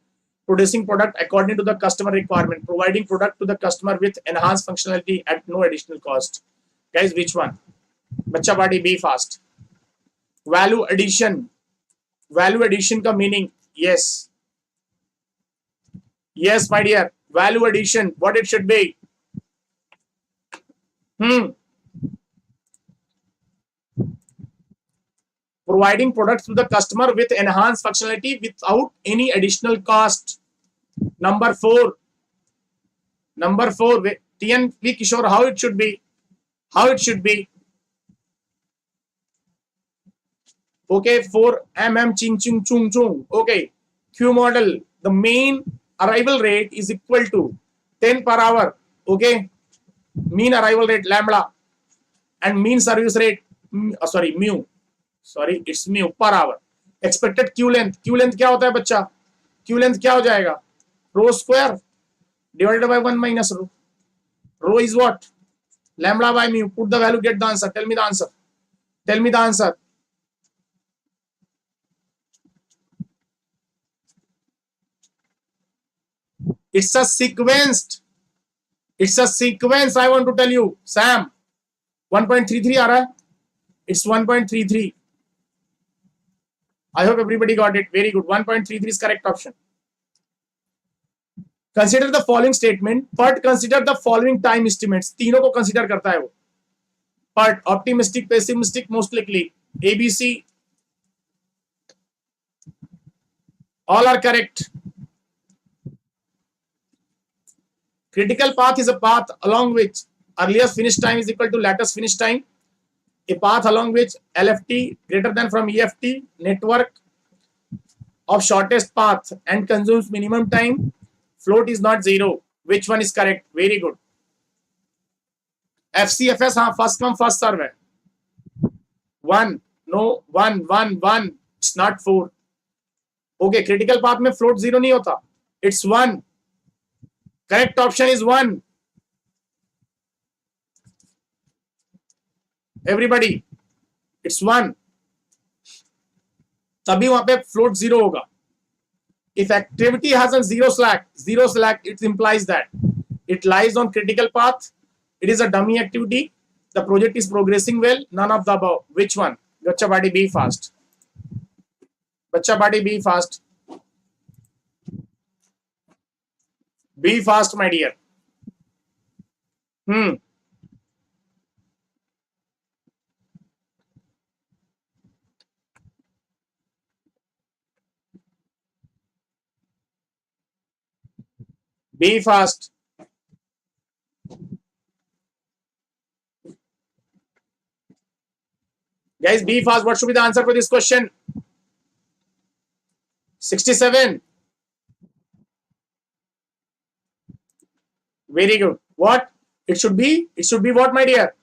producing product according to the customer requirement, providing product to the customer with enhanced functionality at no additional cost. Guys, which one? Bacha party, be fast. Value addition. Value addition ka meaning? Yes. Yes, my dear. Value addition. What it should be? Providing products to the customer with enhanced functionality without any additional cost. Number 4. Number 4. TNP Kishore, how it should be? How it should be? Okay, 4 mm ching ching chung chung. Okay, Q model. The mean arrival rate is equal to 10 per hour. Okay, mean arrival rate lambda and mean service rate, sorry, mu. Sorry, it's mu per hour. Expected Q length. Q length क्या होता है बच्चा? Q length क्या हो जाएगा? Rho square divided by 1 minus rho. Rho is what? Lambda by mu. Put the value, get the answer. Tell me the answer. Tell me the answer. It's a sequenced. It's a sequence. I want to tell you, Sam. 1.33 आ रहा है. It's 1.33. I hope everybody got it. Very good. 1.33 is correct option. Consider the following statement. But consider the following time estimates. तीनों को consider करता है वो. But optimistic, pessimistic, most likely. ABC. All are correct. Critical path is a path along which earliest finish time is equal to latest finish time. A path along which LFT greater than from EFT, network of shortest path and consumes minimum time. Float is not 0. Which one is correct? Very good. FCFS, हाँ, first come first serve है. 1. No, 1. It's not 4. Okay, critical path में float zero नहीं होता, it's 1. Correct option is 1. Everybody, it's 1. तभी वहां पे float zero होगा. If activity has a zero slack, it implies that it lies on critical path. It is a dummy activity. The project is progressing well. None of the above. Which one? Bacha body, be fast. Bacha body, be fast. Be fast, my dear. Be fast. Guys, be fast. What should be the answer for this question? 67. Very good. What? It should be what, my dear?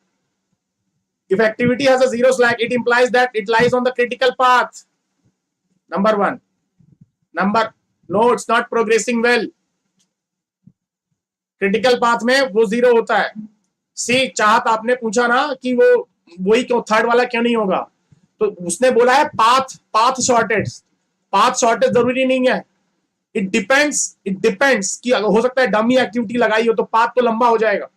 If activity has a zero slack, it implies that it lies on the critical path. Number 1. No, it's not progressing well. Critical path में वो zero होता है. सी, चाहत आपने पूछा ना कि वो वही क्यों थर्ड वाला क्यों नहीं होगा, तो उसने बोला है पाथ शॉर्टेज जरूरी नहीं है. इट डिपेंड्स कि हो सकता है डमी एक्टिविटी लगाई हो तो पाथ तो लंबा हो जाएगा.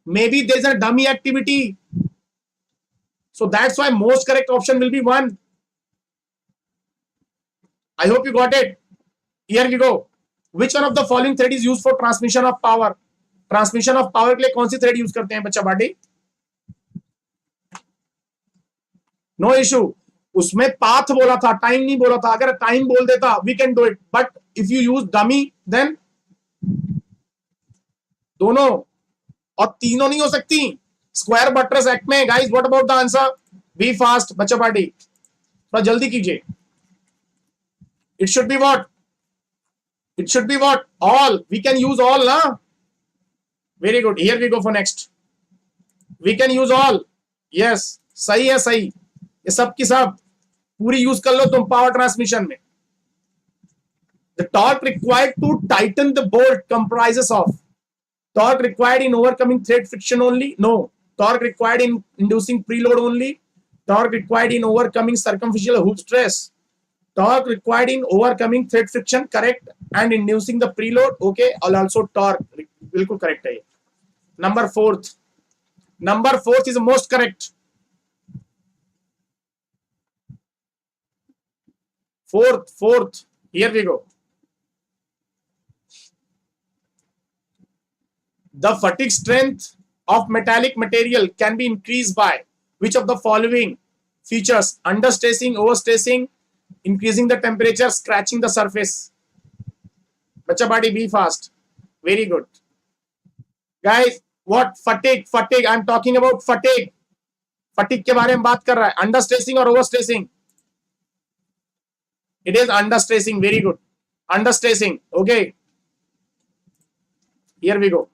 May be there is a dummy activity, so that's why most correct option will be 1. I hope you got it. Here we go. Which one of the following thread is used for transmission of power? Transmission of power के लिए कौन सी thread use करते हैं बच्चा बाडी? No issue. उसमें path बोला था, टाइम नहीं बोला था. अगर टाइम बोल देता we can do it, but if you use dummy then दोनों और तीनों नहीं हो सकती. स्क्वायर बटरेस एक्ट में guys, what about the answer? Be fast बच्चा बाडी, थोड़ा जल्दी कीजिए. It should be what? It should be what? All. We can use all, na? Very good. Here we go for next. We can use all. Yes. सही है, सही. ये सब की सब पूरी यूज कर लो तुम पावर ट्रांसमिशन में. The torque required to tighten the bolt comprises of torque required in overcoming thread friction only? No. Torque required in inducing preload only? Torque required in overcoming circumferential hoop stress? Torque required in overcoming thread friction, correct, and inducing the preload, okay, and also torque, बिल्कुल correct है ये. Number 4th is the most correct. Fourth, here we go. The fatigue strength of metallic material can be increased by which of the following features? Understressing, overstressing, increasing the temperature, scratching the surface. Bacha body, be fast. Very good. Guys, what? Fatigue. I'm talking about fatigue. Fatigue के बारे में बात कर रहा है. Understressing और overstressing? It is understressing. Very good. Understressing. Okay. Here we go.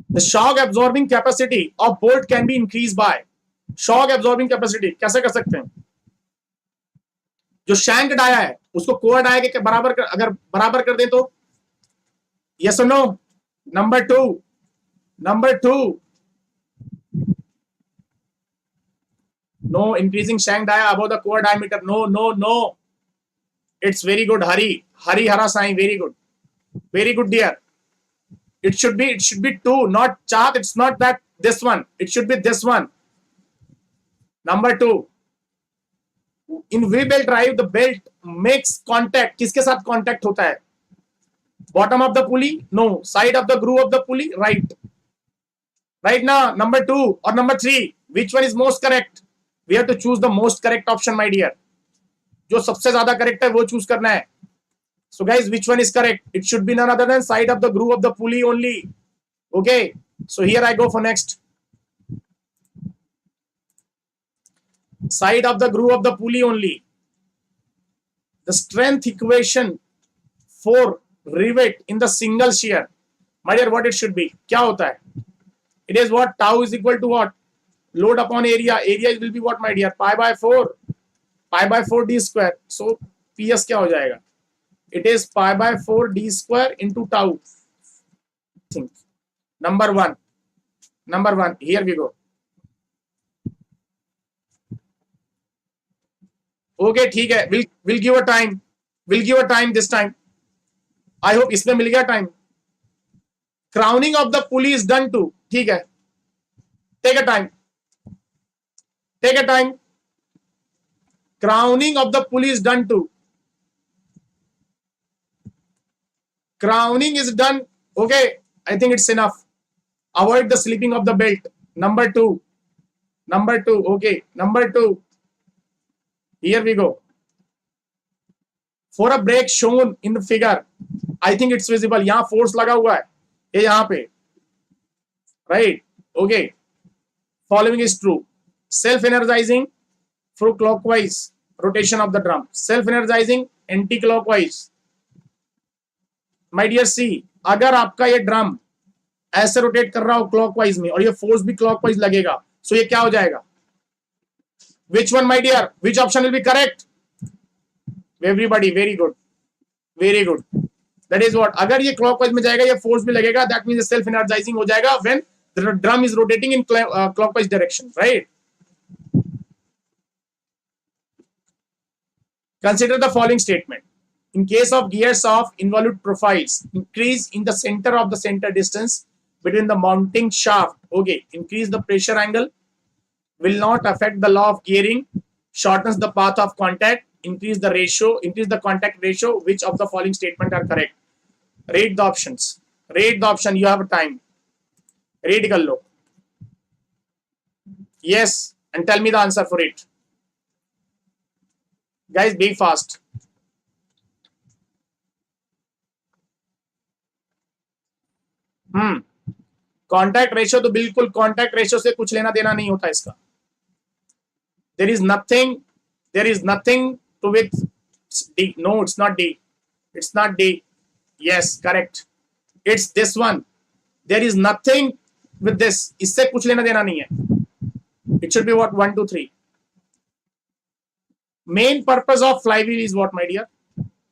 The shock absorbing capacity of bolt can be increased by. Shock absorbing capacity कैसे कर सकते हैं? जो शैंक डाया है उसको कोर डाया के बराबर अगर बराबर कर दे तो यस और no? Number two no. Increasing shank dia above the core diameter. No. It's very good. हरा sign. Very good dear. It should be 2, not चाहत. It's not that this one. It should be this one. Number 2. In V-belt drive, the belt makes contact. किसके साथ contact होता है? Bottom of the pulley? No. Side of the groove of the pulley? Right. Right now, number 2 or number 3. Which one is most correct? We have to choose the most correct option, my dear. जो सबसे ज्यादा correct है वो choose करना है. So guys, which one is correct? It should be none other than side of the groove of the pulley only. Okay. So here I go for next. Side of the groove of the pulley only. The strength equation for rivet in the single shear. My dear, what it should be? क्या होता है? It is what? Tau is equal to what? Load upon area. Area will be what, my dear? Pi by 4. Pi by 4 d square. So PS क्या हो जाएगा? It is pi by 4 d square into tau. Think. Number one. Here we go. Okay, ठीक है. We'll give a time. We'll give a time this time. I hope इसमें मिल गया time. Crowning of the pulley is done too. ठीक है. Take a time. Crowning of the pulley is done too. Crowning is done. Okay, I think it's enough. Avoid the slipping of the belt. Number two. Okay, number 2. Here we go. For a brake shown in the figure, I think it's visible. यहाँ force लगा हुआ है. ये यहाँ पे. Right. Okay. Following is true. Self-energizing through clockwise rotation of the drum. Self-energizing anti-clockwise. My dear C, अगर आपका ये ड्रम ऐसे रोटेट कर रहा हो क्लॉकवाइज में और ये फोर्स भी क्लॉकवाइज लगेगा, सो ये क्या हो जाएगा? Which one, my dear? Which option will be correct? Everybody, very good. That is what. अगर ये क्लॉकवाइज में जाएगा, ये फोर्स भी लगेगा. That means सेल्फ एनर्जाइजिंग हो जाएगा when the drum is rotating in clockwise direction, right? Consider the following statement. In case of gears of involute profiles, increase in the center of the center distance between the mounting shaft. Okay, increase the pressure angle, will not affect the law of gearing, shortens the path of contact, increase the contact ratio. Which of the following statement are correct? Rate the options. You have time. Read कर लो. Yes, and tell me the answer for it. Guys, be fast. Contact ratio तो बिल्कुल contact ratio से कुछ लेना देना नहीं होता इसका. There is nothing to with D. No, it's not D. Yes, correct. It's this one. There is nothing with this. इससे कुछ लेना देना नहीं है. It should be what? 1, 2, 3. Main purpose of flywheel is what, my dear?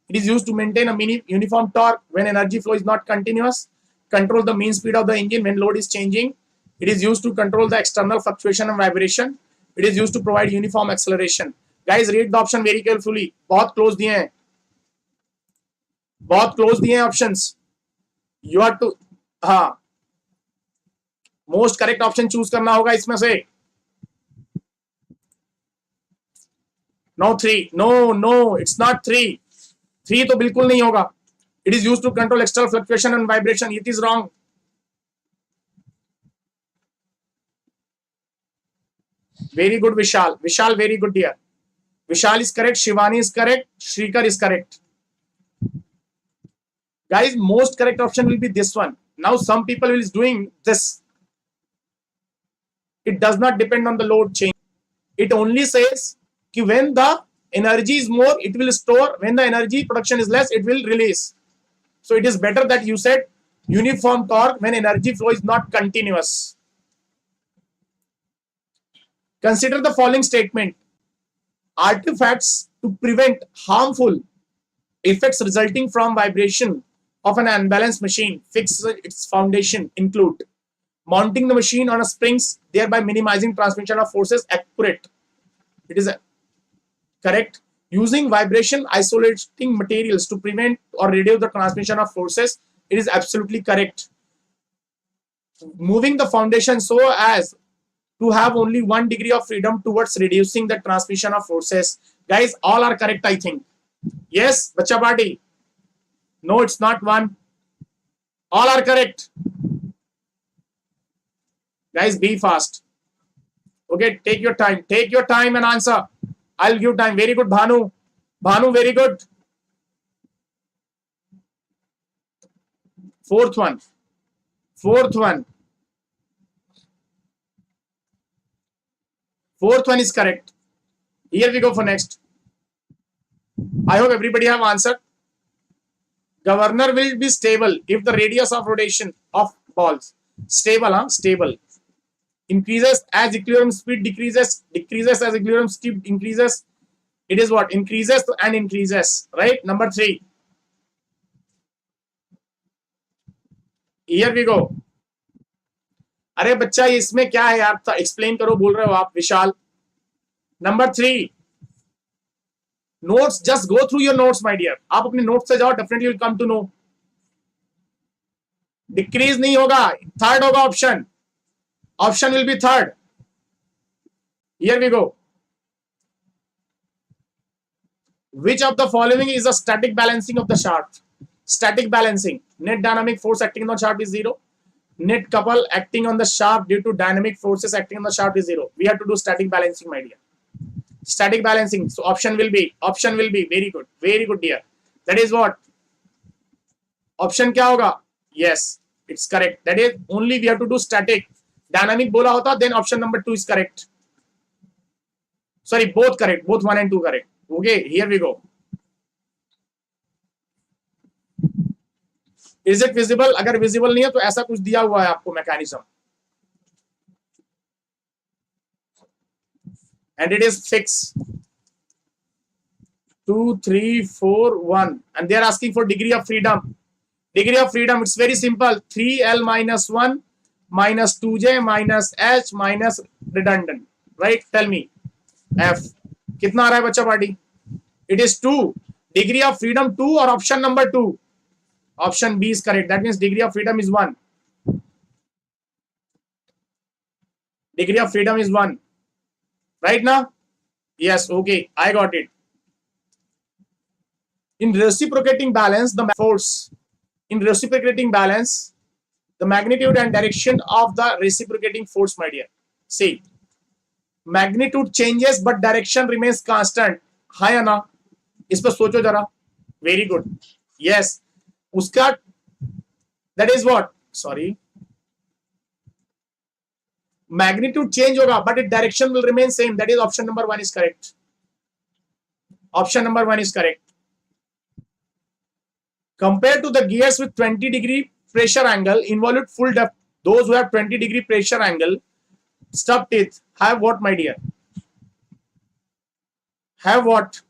It is used to maintain a uniform torque when energy flow is not continuous. Control the mean speed of the engine when load is changing. It is used to control the external fluctuation and vibration. It is used to provide uniform acceleration. Guys, read the option very carefully. बहुत close दिए हैं options. You have to most correct option choose करना होगा इसमें से. No, 3. No, it's not 3. 3 तो बिल्कुल नहीं होगा. It is used to control external fluctuation and vibration. It is wrong. Very good, Vishal. Very good, dear. Vishal is correct. Shivani is correct. Shrikar is correct. Guys, most correct option will be this one. Now, some people is doing this. It does not depend on the load change. It only says that when the energy is more, it will store. When the energy production is less, it will release. So it is better that you said uniform torque when energy flow is not continuous. Consider the following statement. Artifacts to prevent harmful effects resulting from vibration of an unbalanced machine fix its foundation include mounting the machine on a springs, thereby minimizing transmission of forces. Accurate. It is correct. Using vibration isolating materials to prevent or reduce the transmission of forces. It is absolutely correct. Moving the foundation so as to have only 1 degree of freedom towards reducing the transmission of forces. Guys, all are correct, I think. Yes, Bacha Party. No, it's not 1. All are correct. Guys, be fast. Okay, take your time and answer. I'll give time. Very good, Bhanu. Very good. Fourth one. Fourth one is correct. Here we go for next. I hope everybody have answered. Governor will be stable if the radius of rotation of balls. Stable. increases as equilibrium speed decreases, decreases as equilibrium speed increases. It is what? Increases and increases, right? Number 3. Here we go. अरे बच्चा इसमें क्या है यार, explain करो बोल रहे हो आप Vishal. Number 3, notes, just go through your notes my dear. आप अपने नोट्स से जाओ, definitely will come to no. Decrease नहीं होगा, थर्ड होगा option. Option will be third. Here we go. Which of the following is a static balancing of the shaft? Static balancing. Net dynamic force acting on the shaft is 0. Net couple acting on the shaft due to dynamic forces acting on the shaft is 0. We have to do static balancing, my dear. Static balancing. So option will be very good dear. That is what? Option क्या होगा? Yes, it's correct. That is only we have to do static. Dynamic बोला होता, then option number 2 is correct. Sorry, both correct. Both 1 and 2 correct. Okay, here we go. Is it visible? अगर visible नहीं है तो ऐसा कुछ दिया हुआ है आपको mechanism. And it is fixed. 2, 3, 4, 1. And they are asking for degree of freedom. Degree of freedom, it's very simple. 3L minus 1 minus 2J minus H minus redundant. Right? Tell me. F. कितना आ रहा है बच्चा party? It is 2. Degree of freedom 2 or option number 2? Option B is correct. That means degree of freedom is 1. Degree of freedom is 1. Right now? Yes, okay. I got it. In reciprocating balance, the force. In reciprocating balance, the magnitude and direction of the reciprocating force, my dear. See. Magnitude changes but direction remains constant. हाँ या ना? इस पर सोचो जरा. Very good. Yes. उसका that is what? Sorry. Magnitude change होगा but its direction will remain same. That is option number 1 is correct. Option number 1 is correct. Compared to the gears with 20-degree pressure angle, involute full depth. Those who have 20-degree pressure angle, stub teeth, have what, my dear? Have what?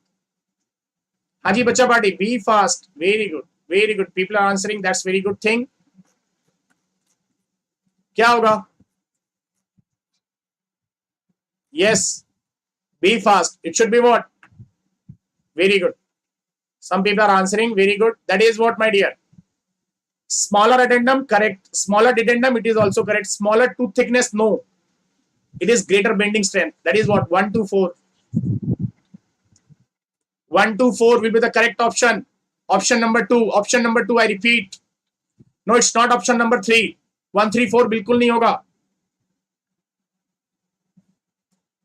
Haji Bacha Party, be fast. Very good. Very good. People are answering. That's very good thing. क्या होगा? Yes. Be fast. It should be what? Very good. Some people are answering. Very good. That is what, my dear? Smaller addendum, correct. Smaller addendum, it is also correct. Smaller tooth thickness, no. It is greater bending strength. That is what? 1 to 4. 1 to 4 will be the correct option. Option number 2. Option number 2, I repeat. No, it's not option number 3. 1, 3, 4 बिल्कुल नहीं होगा.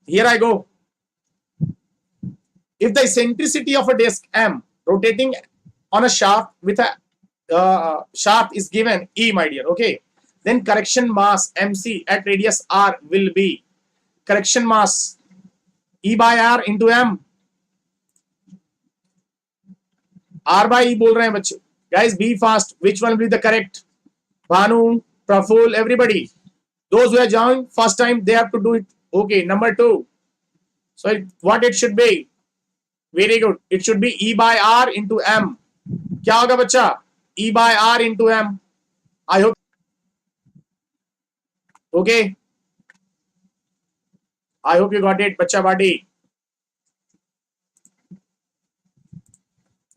Here I go. If the eccentricity of a disc M rotating on a shaft with a shaft is given E, my dear, okay, then correction mass MC at radius R will be correction mass E by R into M. R by E बोल रहे हैं बच्चे. Guys, be fast. Which one will be the correct? Bhanu, Praful, everybody. Those who are joined first time, they have to do it. Okay, number 2. So what it should be? Very good. It should be E by R into M. क्या होगा बच्चा? E by R into M. I hope. Okay. I hope you got it, बच्चा party.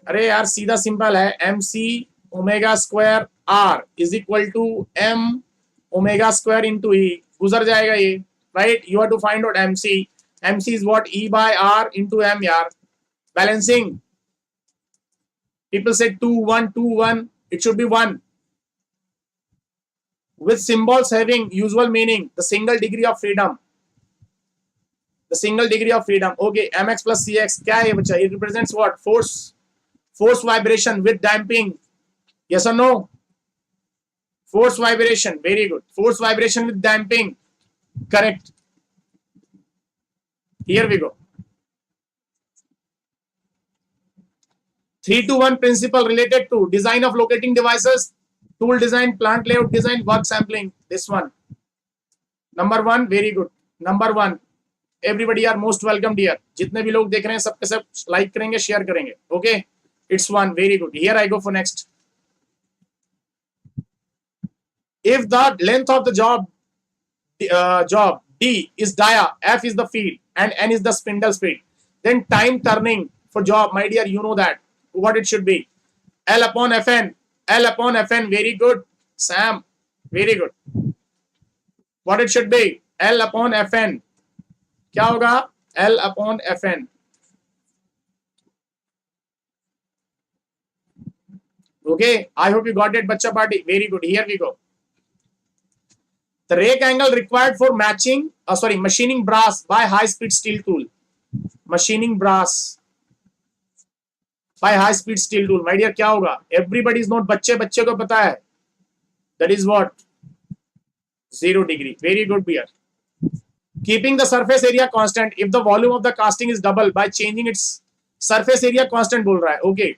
अरे यार सीधा simple है. MC omega square R is equal to M omega square into E. गुजर जाएगा ये. Right? You have to find out MC. MC is what? E by R into M यार. Balancing. People said 2, 1, 2, 1. It should be 1. With symbols having usual meaning, the single degree of freedom. The single degree of freedom. Okay, mx plus cx. क्या है बच्चा? It represents what? Force. Force vibration with damping. Yes or no? Force vibration. Very good. Force vibration with damping. Correct. Here we go. 3-to-1 principle related to design of locating devices, tool design, plant layout design, work sampling. This one. Number one, very good. Number one, everybody are most welcome dear. जितने भी लोग देख रहे हैं सबके सब like करेंगे, share करेंगे. Okay, it's one, very good. Here I go for next. If the length of the job D is dia, F is the field, and N is the spindle speed, then time turning for job, my dear, you know that what it should be. L upon Fn. L upon Fn. Very good, Sam. Very good. What it should be? L upon Fn. क्या होगा? L upon Fn. Okay, I hope you got it, bacha party. Very good. Here we go. The rake angle required for machining brass by high-speed steel tool. Machining brass by high-speed steel tool. My dear, क्या होगा? Everybody is not बच्चे को पता है. That is what? 0 degree. Very good, dear. Keeping the surface area constant if the volume of the casting is double by changing its surface area constant बोल रहा है. Okay.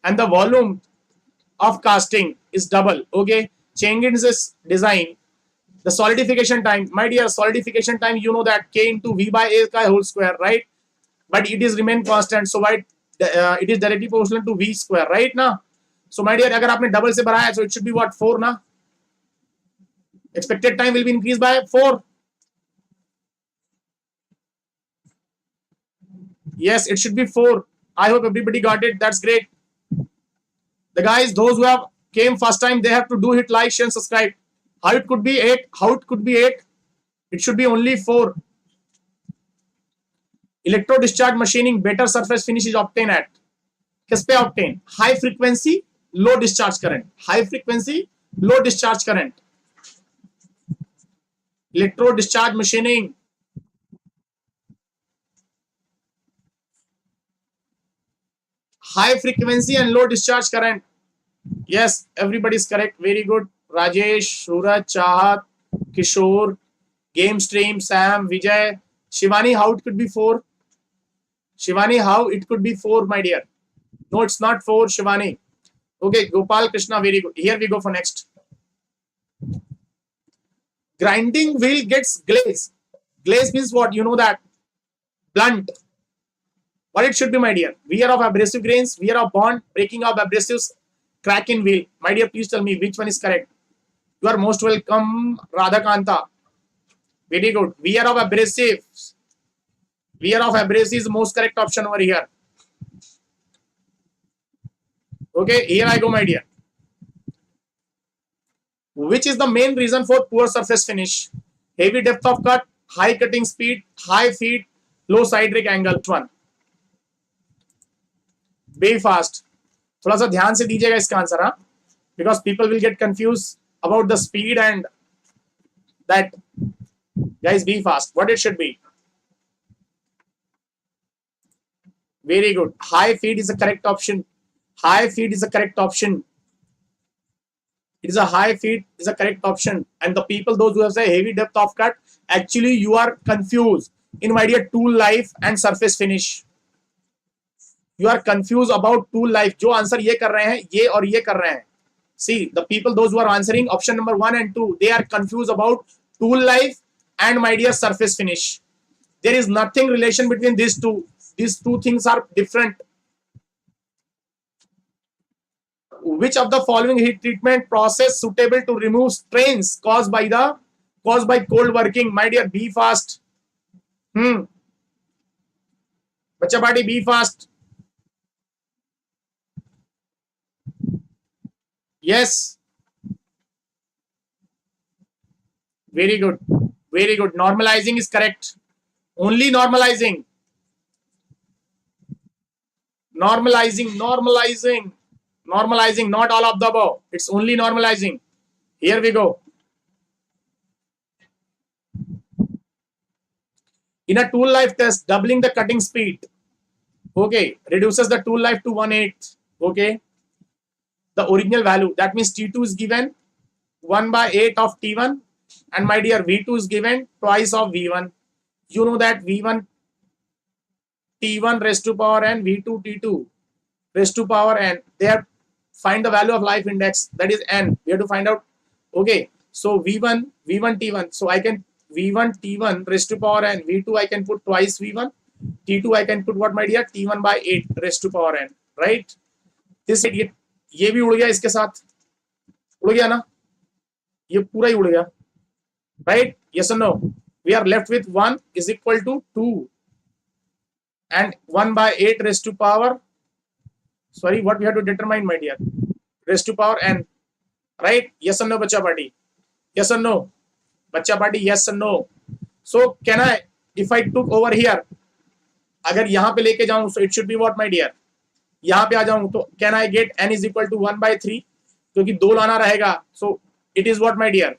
And the volume of casting is double. Okay. Changing this design. The solidification time, my dear, solidification time, you know that K into V by A ka whole square, right? But it is remain constant, so why it is directly proportional to V square, right now? So my dear, अगर आपने double से बढ़ाया, so it should be what? 4 ना? Expected time will be increased by 4. Yes, it should be 4. I hope everybody got it. That's great. The guys, those who have came first time, they have to do hit like, share, and subscribe. How it could be 8? How it could be 8? It should be only 4. Electro discharge machining, better surface finish is obtained at. किस पे obtain? High frequency, low discharge current. High frequency, low discharge current. Electro discharge machining. High frequency and low discharge current. Yes, everybody is correct. Very good. Rajesh, Suraj, Chahat, Kishore, Game Stream, Sam, Vijay, Shivani, how it could be 4? Shivani, how it could be 4, my dear? No, it's not 4, Shivani. Okay, Gopal Krishna, very good. Here we go for next. Grinding wheel gets glaze. Glaze means what? You know that. Blunt. What it should be, my dear? Wear of abrasive grains, wear of bond, breaking of abrasives, crack in wheel. My dear, please tell me which one is correct. You are most welcome, Radhakanta. Very good. Wear of abrasives. Wear of abrasives is the most correct option over here. Okay, here I go, my dear. Which is the main reason for poor surface finish? Heavy depth of cut, high cutting speed, high feed, low side rake angle. Which one? Be fast. थोड़ा सा ध्यान से दीजिएगा इसका answer, हाँ? Because people will get confused about the speed and that. Guys, be fast. What it should be? Very good. High feed is the correct option. High feed is the correct option. It is a high feed is a correct option. And the people, those who have say heavy depth of cut, actually you are confused in my dear tool life and surface finish. You are confused about tool life. जो answer ये कर रहे हैं, ये और ये कर रहे हैं. See, the people, those who are answering option number 1 and 2, they are confused about tool life and my dear surface finish. There is nothing relation between these two. These two things are different. Which of the following heat treatment process suitable to remove strains caused by cold working? My dear, be fast. Bacha party, be fast. Yes. Very good. Very good. Normalizing is correct. Only normalizing. Normalizing, not all of the above. It's only normalizing. Here we go. In a tool life test, doubling the cutting speed, okay, reduces the tool life to 1/8. Okay. The original value, that means T2 is given 1/8 of T1, and my dear V2 is given twice of V1. You know that V1 T1 raised to power n, V2 T2 raised to power n. They have find the value of life index, that is n. We have to find out. Okay, so V1 T1. So I can V1 T1 raised to power n. V2 I can put twice V1. T2 I can put what, my dear? T1 by 8 raised to power n. Right? This ये भी उड़ गया इसके साथ, उड़ गया ना, ये पूरा ही उड़ गया. Right? Yes or no? We are left with 1 is equal to 2 and 1 by 8 raised to power, sorry, what we have to determine, my dear? Raised to power n. Right? Yes or no, bacha party? Yes or no? Bacha party, yes or no? So can I, if I took over here, अगर यहाँ पे लेके जाऊं, so it should be what, my dear? यहाँ पे आ जाऊं तो can I get n is equal to 1 by 3, क्योंकि 2 लाना रहेगा, so it is what, my dear?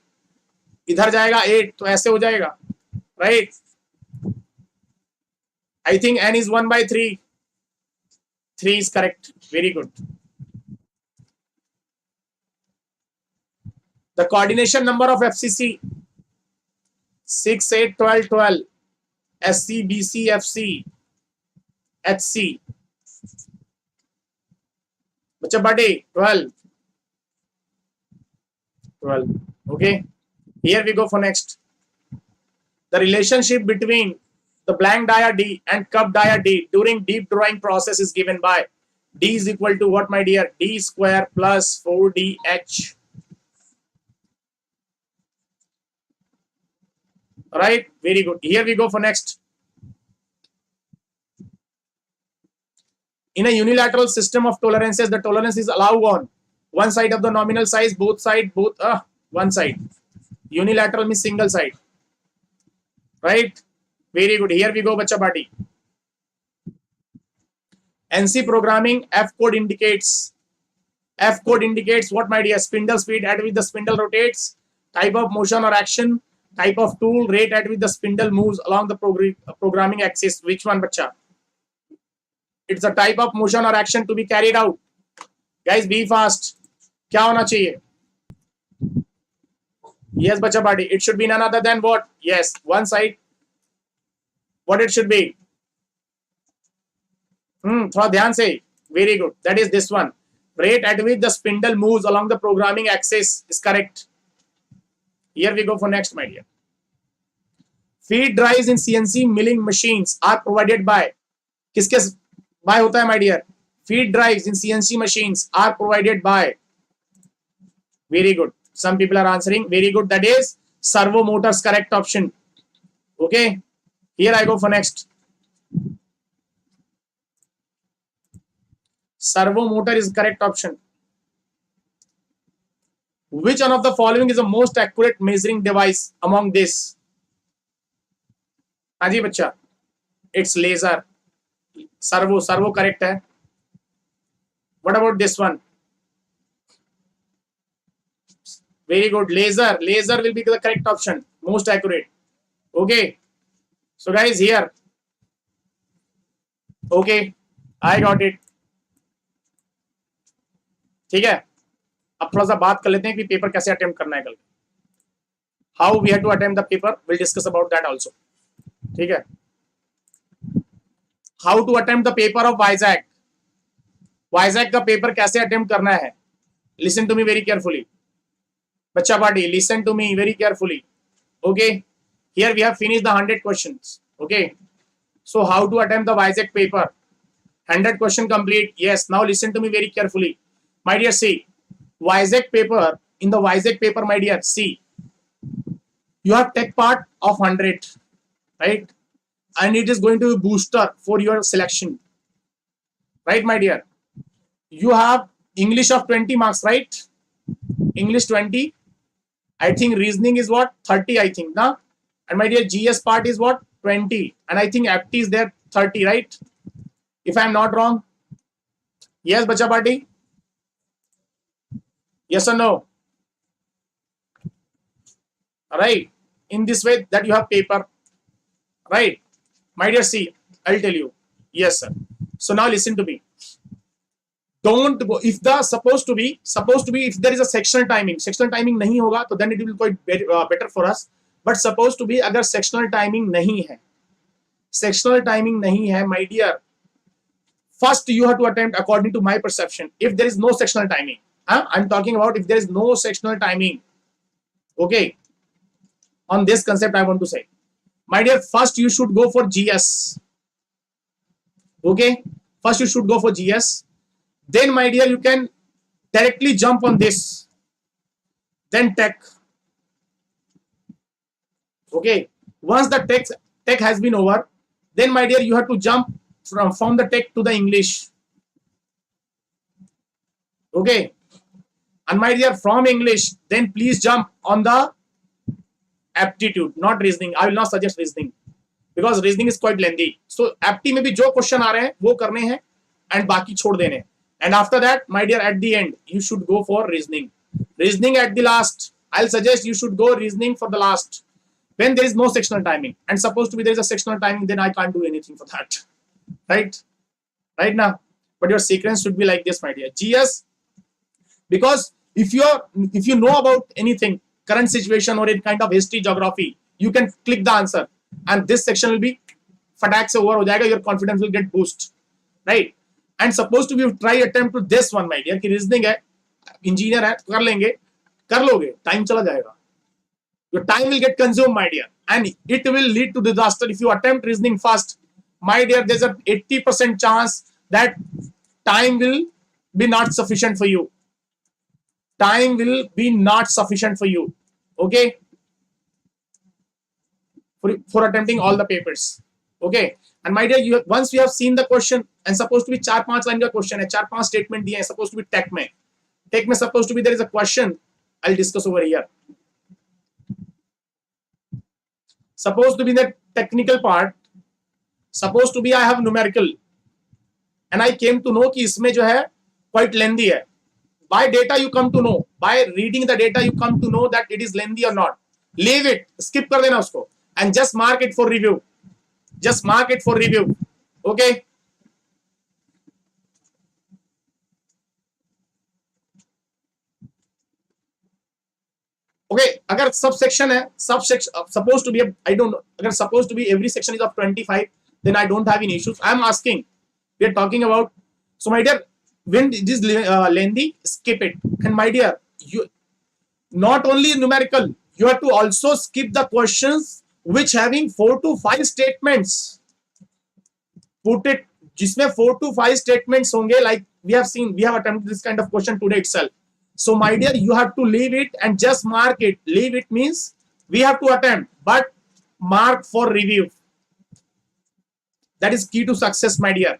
इधर जाएगा 8, तो ऐसे हो जाएगा, right? I think n is 1 by 3. 3 is correct. Very good. The coordination number of FCC 6, 8, 12, 12, SC, BC, FC, HC. Bacha buddy, 12. 12. Okay. Here we go for next. The relationship between the blank dia D and cup dia D during deep drawing process is given by D is equal to what, my dear? D square plus 4DH. Right? Very good. Here we go for next. In a unilateral system of tolerances, the tolerance is allowed on one side of the nominal size, both side, one side. Unilateral means single side. Right? Very good. Here we go, bacha party. NC programming, F code indicates what, my dear? Spindle speed at which the spindle rotates, type of motion or action, type of tool, rate at which the spindle moves along the programming axis. Which one, bacha? It's a type of motion or action to be carried out. Guys, be fast. क्या होना चाहिए? Yes, bacha party. It should be none other than what? Yes, one side. What it should be? थोड़ा ध्यान से. Very good. That is this one. Rate at which the spindle moves along the programming axis is correct. Here we go for next, my dear. Feed drives in CNC milling machines are provided by. किसके by होता है, my dear? Feed drives in CNC machines are provided by. Very good. Some people are answering. Very good. That is servo motors, correct option. Okay. Here I go for next. Servo motor is correct option. Which one of the following is the most accurate measuring device among this? हाँ जी बच्चा, it's laser. Servo correct है. What about this one? Very good. Laser will be the correct option, most accurate. Okay. So guys, here. Okay, I got it. ठीक है. अब थोड़ा सा बात कर लेते हैं कि पेपर कैसे अटेम्प्ट करना है कल. How we have to attempt the paper, we'll discuss about that also. ठीक है. How to attempt the paper of Vizag. Vizag का पेपर कैसे अटेम्प्ट करना है? Listen to me very carefully. बच्चा party, listen to me very carefully. Okay. Here we have finished the 100 questions. Okay. So how to attempt the Vizag paper? 100 question complete. Yes. Now listen to me very carefully. My dear, see. Vizag paper. In the Vizag paper, my dear, see. You have tech part of 100. Right? And it is going to be booster for your selection. Right, my dear? You have English of 20 marks, right? English 20. I think reasoning is what? 30, I think. Nah? And my dear, GS part is what? 20. And I think FT is there 30, right? If I am not wrong. Yes, bacha party? Yes or no? Alright. In this way that you have paper. Right? My dear, see, I'll tell you. Yes, sir. So now listen to me. Don't go. If the supposed to be, if there is a sectional timing nahi hoga, so then it will be quite better for us. But supposed to be, agar sectional timing nahi hai, my dear, first you have to attempt according to my perception. If there is no sectional timing, I'm talking about if there is no sectional timing. Okay. on this concept I want to say. My dear, first you should go for GS. Okay, first you should go for GS. Then, my dear, you can directly jump on this. Then tech. Okay, once the tech has been over, then, my dear, you have to jump from the tech to the English. Okay, and my dear, from English, then please jump on the aptitude, not reasoning. I will not suggest reasoning because reasoning is quite lengthy. So apti में भी जो question आ रहे हैं वो करने हैं and बाकी छोड़ देने. And after that, my dear, at the end you should go for reasoning. Reasoning at the last. I'll suggest you should go reasoning for the last when there is no sectional timing. And supposed to be there is a sectional timing, then I can't do anything for that. Right now. But your sequence should be like this, my dear. GS, because if you know about anything, current situation or any kind of history, geography, you can click the answer and this section will be fatak se over ho jayega, your confidence will get boost, right? And supposed to be try attempt to this one, my dear, कि reasoning है, engineer है, कर लेंगे, कर लोगे, time चला जाएगा. Your time will get consumed, my dear, and it will lead to disaster if you attempt reasoning fast. My dear, there's a 80% chance that time will be not sufficient for you. Time will be not sufficient for you. Okay, for attempting all the papers. Okay, and my dear, once you have seen the question and supposed to be 4-5 line का question है, 4-5 statement दिए हैं, supposed to be tech में supposed to be there is a question. I'll discuss over here. Supposed to be the technical part, supposed to be I have numerical, and I came to know कि इसमें जो है quite lengthy है. By data you come to know, by reading the data you come to know that it is lengthy or not. Leave it, skip कर देना उसको, and just mark it for review. Just mark it for review. Okay. Okay, अगर subsection है, subsection supposed to be, I don't know, अगर supposed to be every section is of 25, then I don't have any issues. I am asking, we are talking about, so my dear, when it is lengthy, skip it. And my dear, you not only numerical, you have to also skip the questions which having 4 to 5 statements. Put it, जिसमें 4 to 5 statements होंगे, like we have seen, we have attempted this kind of question today itself. So my dear, you have to leave it and just mark it. Leave it means we have to attempt, but mark for review. That is key to success, my dear.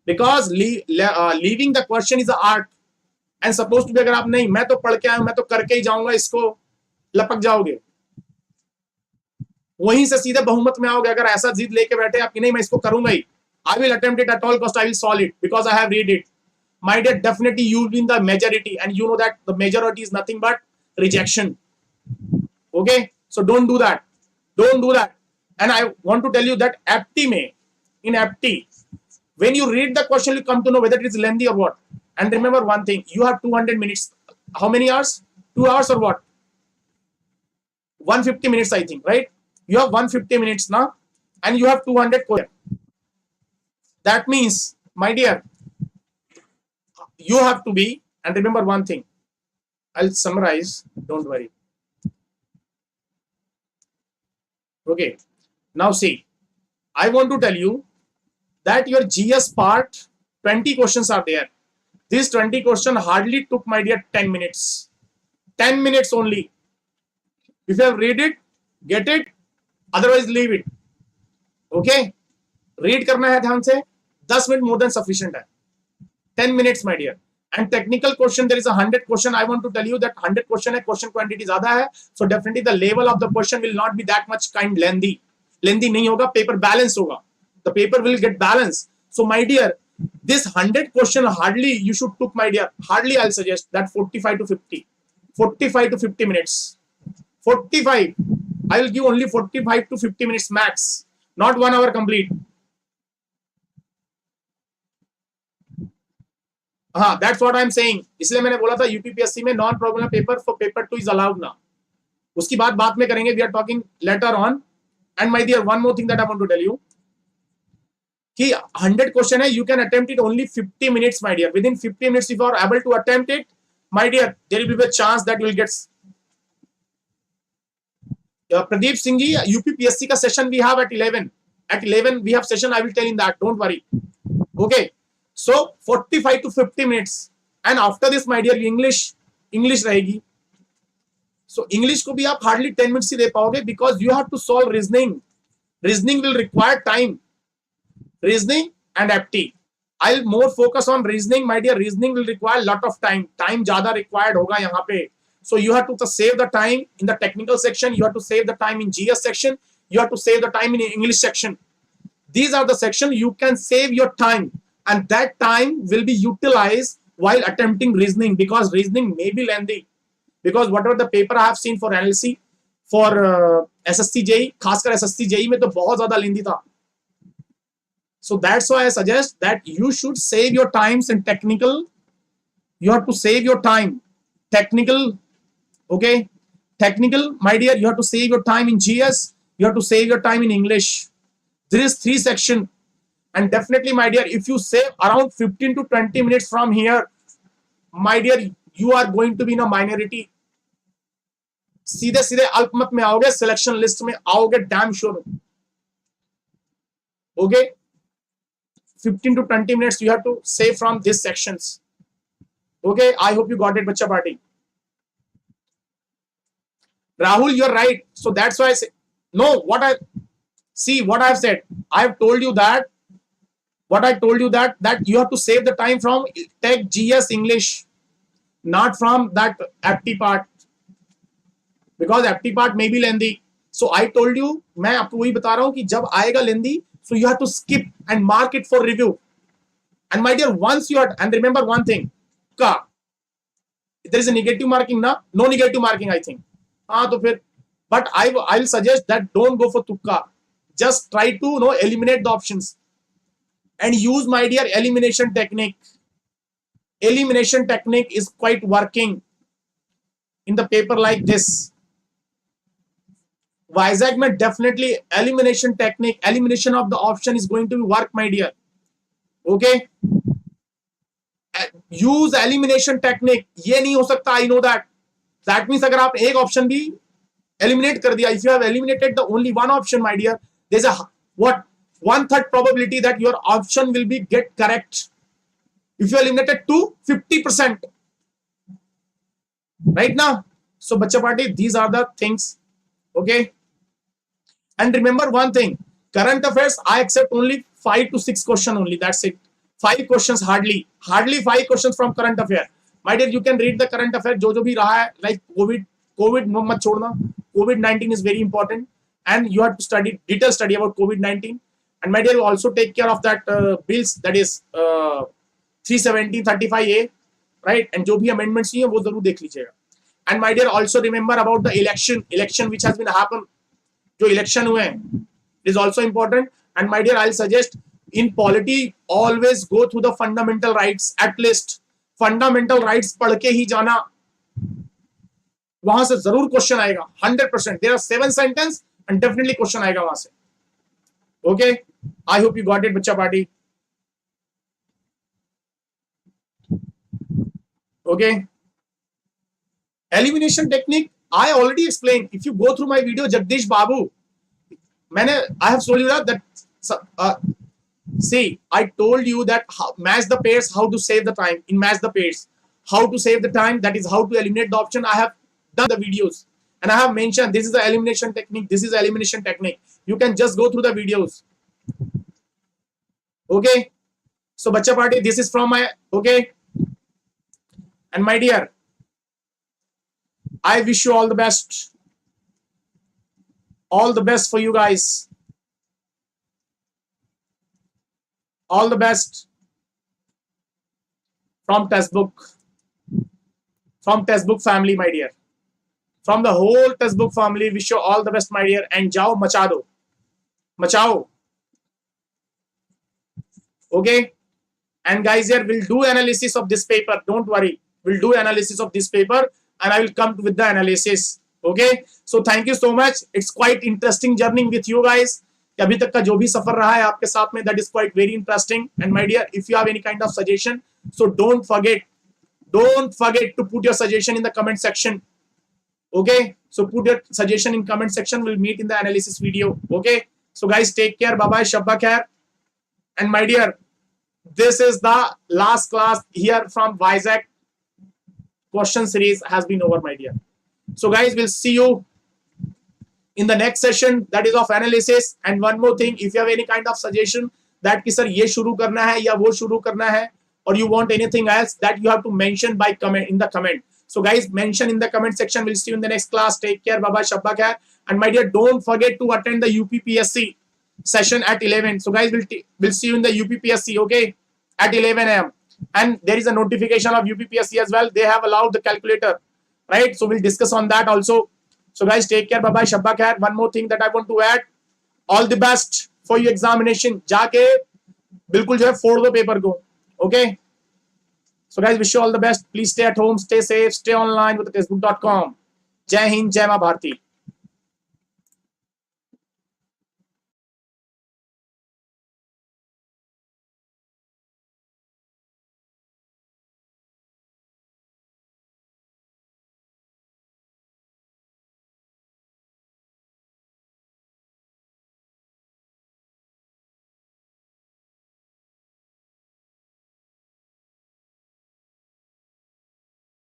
Because leaving the question is an art. And supposed to be अगर आप नहीं, मैं तो पढ़ के आया हूं, मैं तो करके ही जाऊंगा, इसको लपक जाओगे, वहीं से सीधे बहुमत में आओगे. अगर ऐसा जिद लेके बैठे आप कि नहीं मैं इसको करूंगा ही, I will attempt it at all cost, I will solve it because I have read it. My dear, definitely you will be in the majority, and you know that the majority is nothing but rejection. Okay, so don't do that. Don't do that. And I want to tell you that in apti, when you read the question, you come to know whether it is lengthy or what. And remember one thing, you have 200 minutes. How many hours? 2 hours or what? 150 minutes, I think, right? You have 150 minutes now, and you have 200 questions. That means, my dear, you have to be, and remember one thing, I'll summarize, don't worry. Okay, now see, I want to tell you that your GS part, 20 questions are there. These 20 questions hardly took, my dear, 10 minutes. 10 minutes only. If you have read it, get it, otherwise leave it. Okay, read करना है ध्यान से, 10 minutes more than sufficient है. 10 minutes, my dear. And technical question, there is a 100 question. I want to tell you that 100 question है, question quantity ज़्यादा है, so definitely the level of the question will not be that much kind lengthy. Lengthy नहीं होगा, paper balance होगा. The paper will get balance. So my dear, this 100 question hardly you should took, my dear, hardly I'll suggest that 45 to 50. 45 to 50 minutes. 45. I will give only 45 to 50 minutes max, not 1 hour complete. हाँ, that's what I'm saying. इसलिए मैंने बोला था UPPSC में non problem paper for paper 2 is allowed ना. उसकी बात बाद में करेंगे. We are talking later on. And my dear, one more thing that I want to tell you कि 100 क्वेश्चन है, you can attempt it only 50 minutes, my dear. Within 50 minutes if you are able to attempt it, my dear, there will be a chance that you will gate Pradeep Singh ji, UPPSC ka session we have at 11. At 11 we have session. I will tell in that. Don't worry. Okay. So 45 to 50 minutes. And after this, my dear, English रहेगी. So English को भी आप hardly 10 minutes ही दे पाओगे because you have to solve reasoning. Reasoning will require time. Reasoning and aptitude. I'll more focus on reasoning, my dear. Reasoning will require lot of time. Time ज़्यादा required होगा यहाँ पे. So you have to save the time in the technical section. You have to save the time in GS section. You have to save the time in English section. These are the sections you can save your time, and that time will be utilized while attempting reasoning, because reasoning may be lengthy. Because whatever the paper I have seen for analysis for SSC JE, खासकर SSC JE में तो बहुत ज़्यादा lengthy था. So that's why I suggest that you should save your times in technical. You have to save your time. Technical, okay? Technical, my dear, you have to save your time in GS. You have to save your time in English. There is 3 sections. And definitely, my dear, if you save around 15 to 20 minutes from here, my dear, you are going to be in a minority. सीधे सीधे अल्पमत में आओगे, selection list में आओगे, damn sure. Okay? 15 to 20 minutes you have to save from these sections. Okay, I hope you got it, Bacha Party. Rahul, you're right. So that's why I say, no, what I have said. I have told you that, that you have to save the time from Tech GS English, not from that apti part, because apti part may be lengthy. So I told you, मैं आपको वही बता रहा हूँ कि जब आएगा lengthy, so you have to skip and mark it for review. And my dear, once you are, and remember one thing, there is a negative marking, na? No negative marking, I think. But I'll suggest that don't go for tukka. Just try to eliminate the options and use, my dear, elimination technique. Elimination technique is quite working in the paper like this. Vizag mein definitely elimination technique, elimination of the option is going to work, my dear. Okay? Use elimination technique. ये नहीं हो सकता, I know that. That means अगर आप एक option भी eliminate कर दिया, if you have eliminated the only one option, my dear, there's a 1/3 probability that your option will be get correct. If you eliminated 50%. Right now. So Bacha Party, these are the things. Okay? And remember one thing, current affairs, I accept only 5 to 6 questions only. That's it. 5 questions hardly 5 questions from current affair. My dear, you can read the current affair जो भी रहा है, like COVID मत छोड़ना. COVID-19 is very important, and you have to study detailed study about COVID-19. And my dear, you also take care of that bills, that is 370, 35A, right? And जो भी amendments हैं वो जरूर देख लीजिएगा. And my dear, also remember about the election which has been happened. जो election हुए हैं, is also important. And my dear, I'll suggest in polity always go through the fundamental rights. At least fundamental rights पढ़ के ही जाना, वहां से जरूर question आएगा 100%. There are 7 sentences and definitely question आएगा वहां से. Okay, I hope you got it, बच्चा party. Okay, elimination technique I already explained. If you go through my video, Jagdish Babu, I have told you that see, I told you that match the pairs, how to save the time in match the pairs, how to save the time, that is how to eliminate the option. I have done the videos and I have mentioned this is the elimination technique. This is the elimination technique. You can just go through the videos. Okay, so Bacha Party, this is from my, okay, and my dear, I wish you all the best. All the best for you guys. All the best from Testbook. From Testbook family, my dear. From the whole Testbook family, wish you all the best, my dear. And jao machado. Machao. Okay. And guys, here we'll do analysis of this paper. Don't worry. We'll do analysis of this paper. And I will come with the analysis. Okay, so thank you so much. It's quite interesting journey with you guys. अभी तक का जो भी सफर रहा है आपके साथ में, that is quite very interesting. And my dear, if you have any kind of suggestion, so don't forget to put your suggestion in the comment section. Okay, so put your suggestion in comment section. We'll meet in the analysis video. Okay, so guys, take care. Bye bye. Shabba khair. And my dear, this is the last class here from Vizag. Question series has been over, my dear. So guys, we'll see you in the next session, that is of analysis. And one more thing, if you have any kind of suggestion that ki sir ye shuru karna hai ya wo shuru karna hai, or you want anything else, that you have to mention by comment in the comment. So guys, mention in the comment section. We'll see you in the next class. Take care. Bye bye. Shabba khair. And my dear, don't forget to attend the UPPSC session at 11. So guys, we'll see you in the UPPSC, okay, at 11 a.m. And there is a notification of UPPSC as well. They have allowed the calculator, right? So we'll discuss on that also. So guys, take care. Bye bye. Shabba khair. One more thing that I want to add, all the best for your examination. जाके बिल्कुल जो है फोड़ दो paper को, okay? So guys, wish you all the best. Please stay at home, stay safe, stay online with the testbook.com. Jai Hind, Jai Ma Bharati.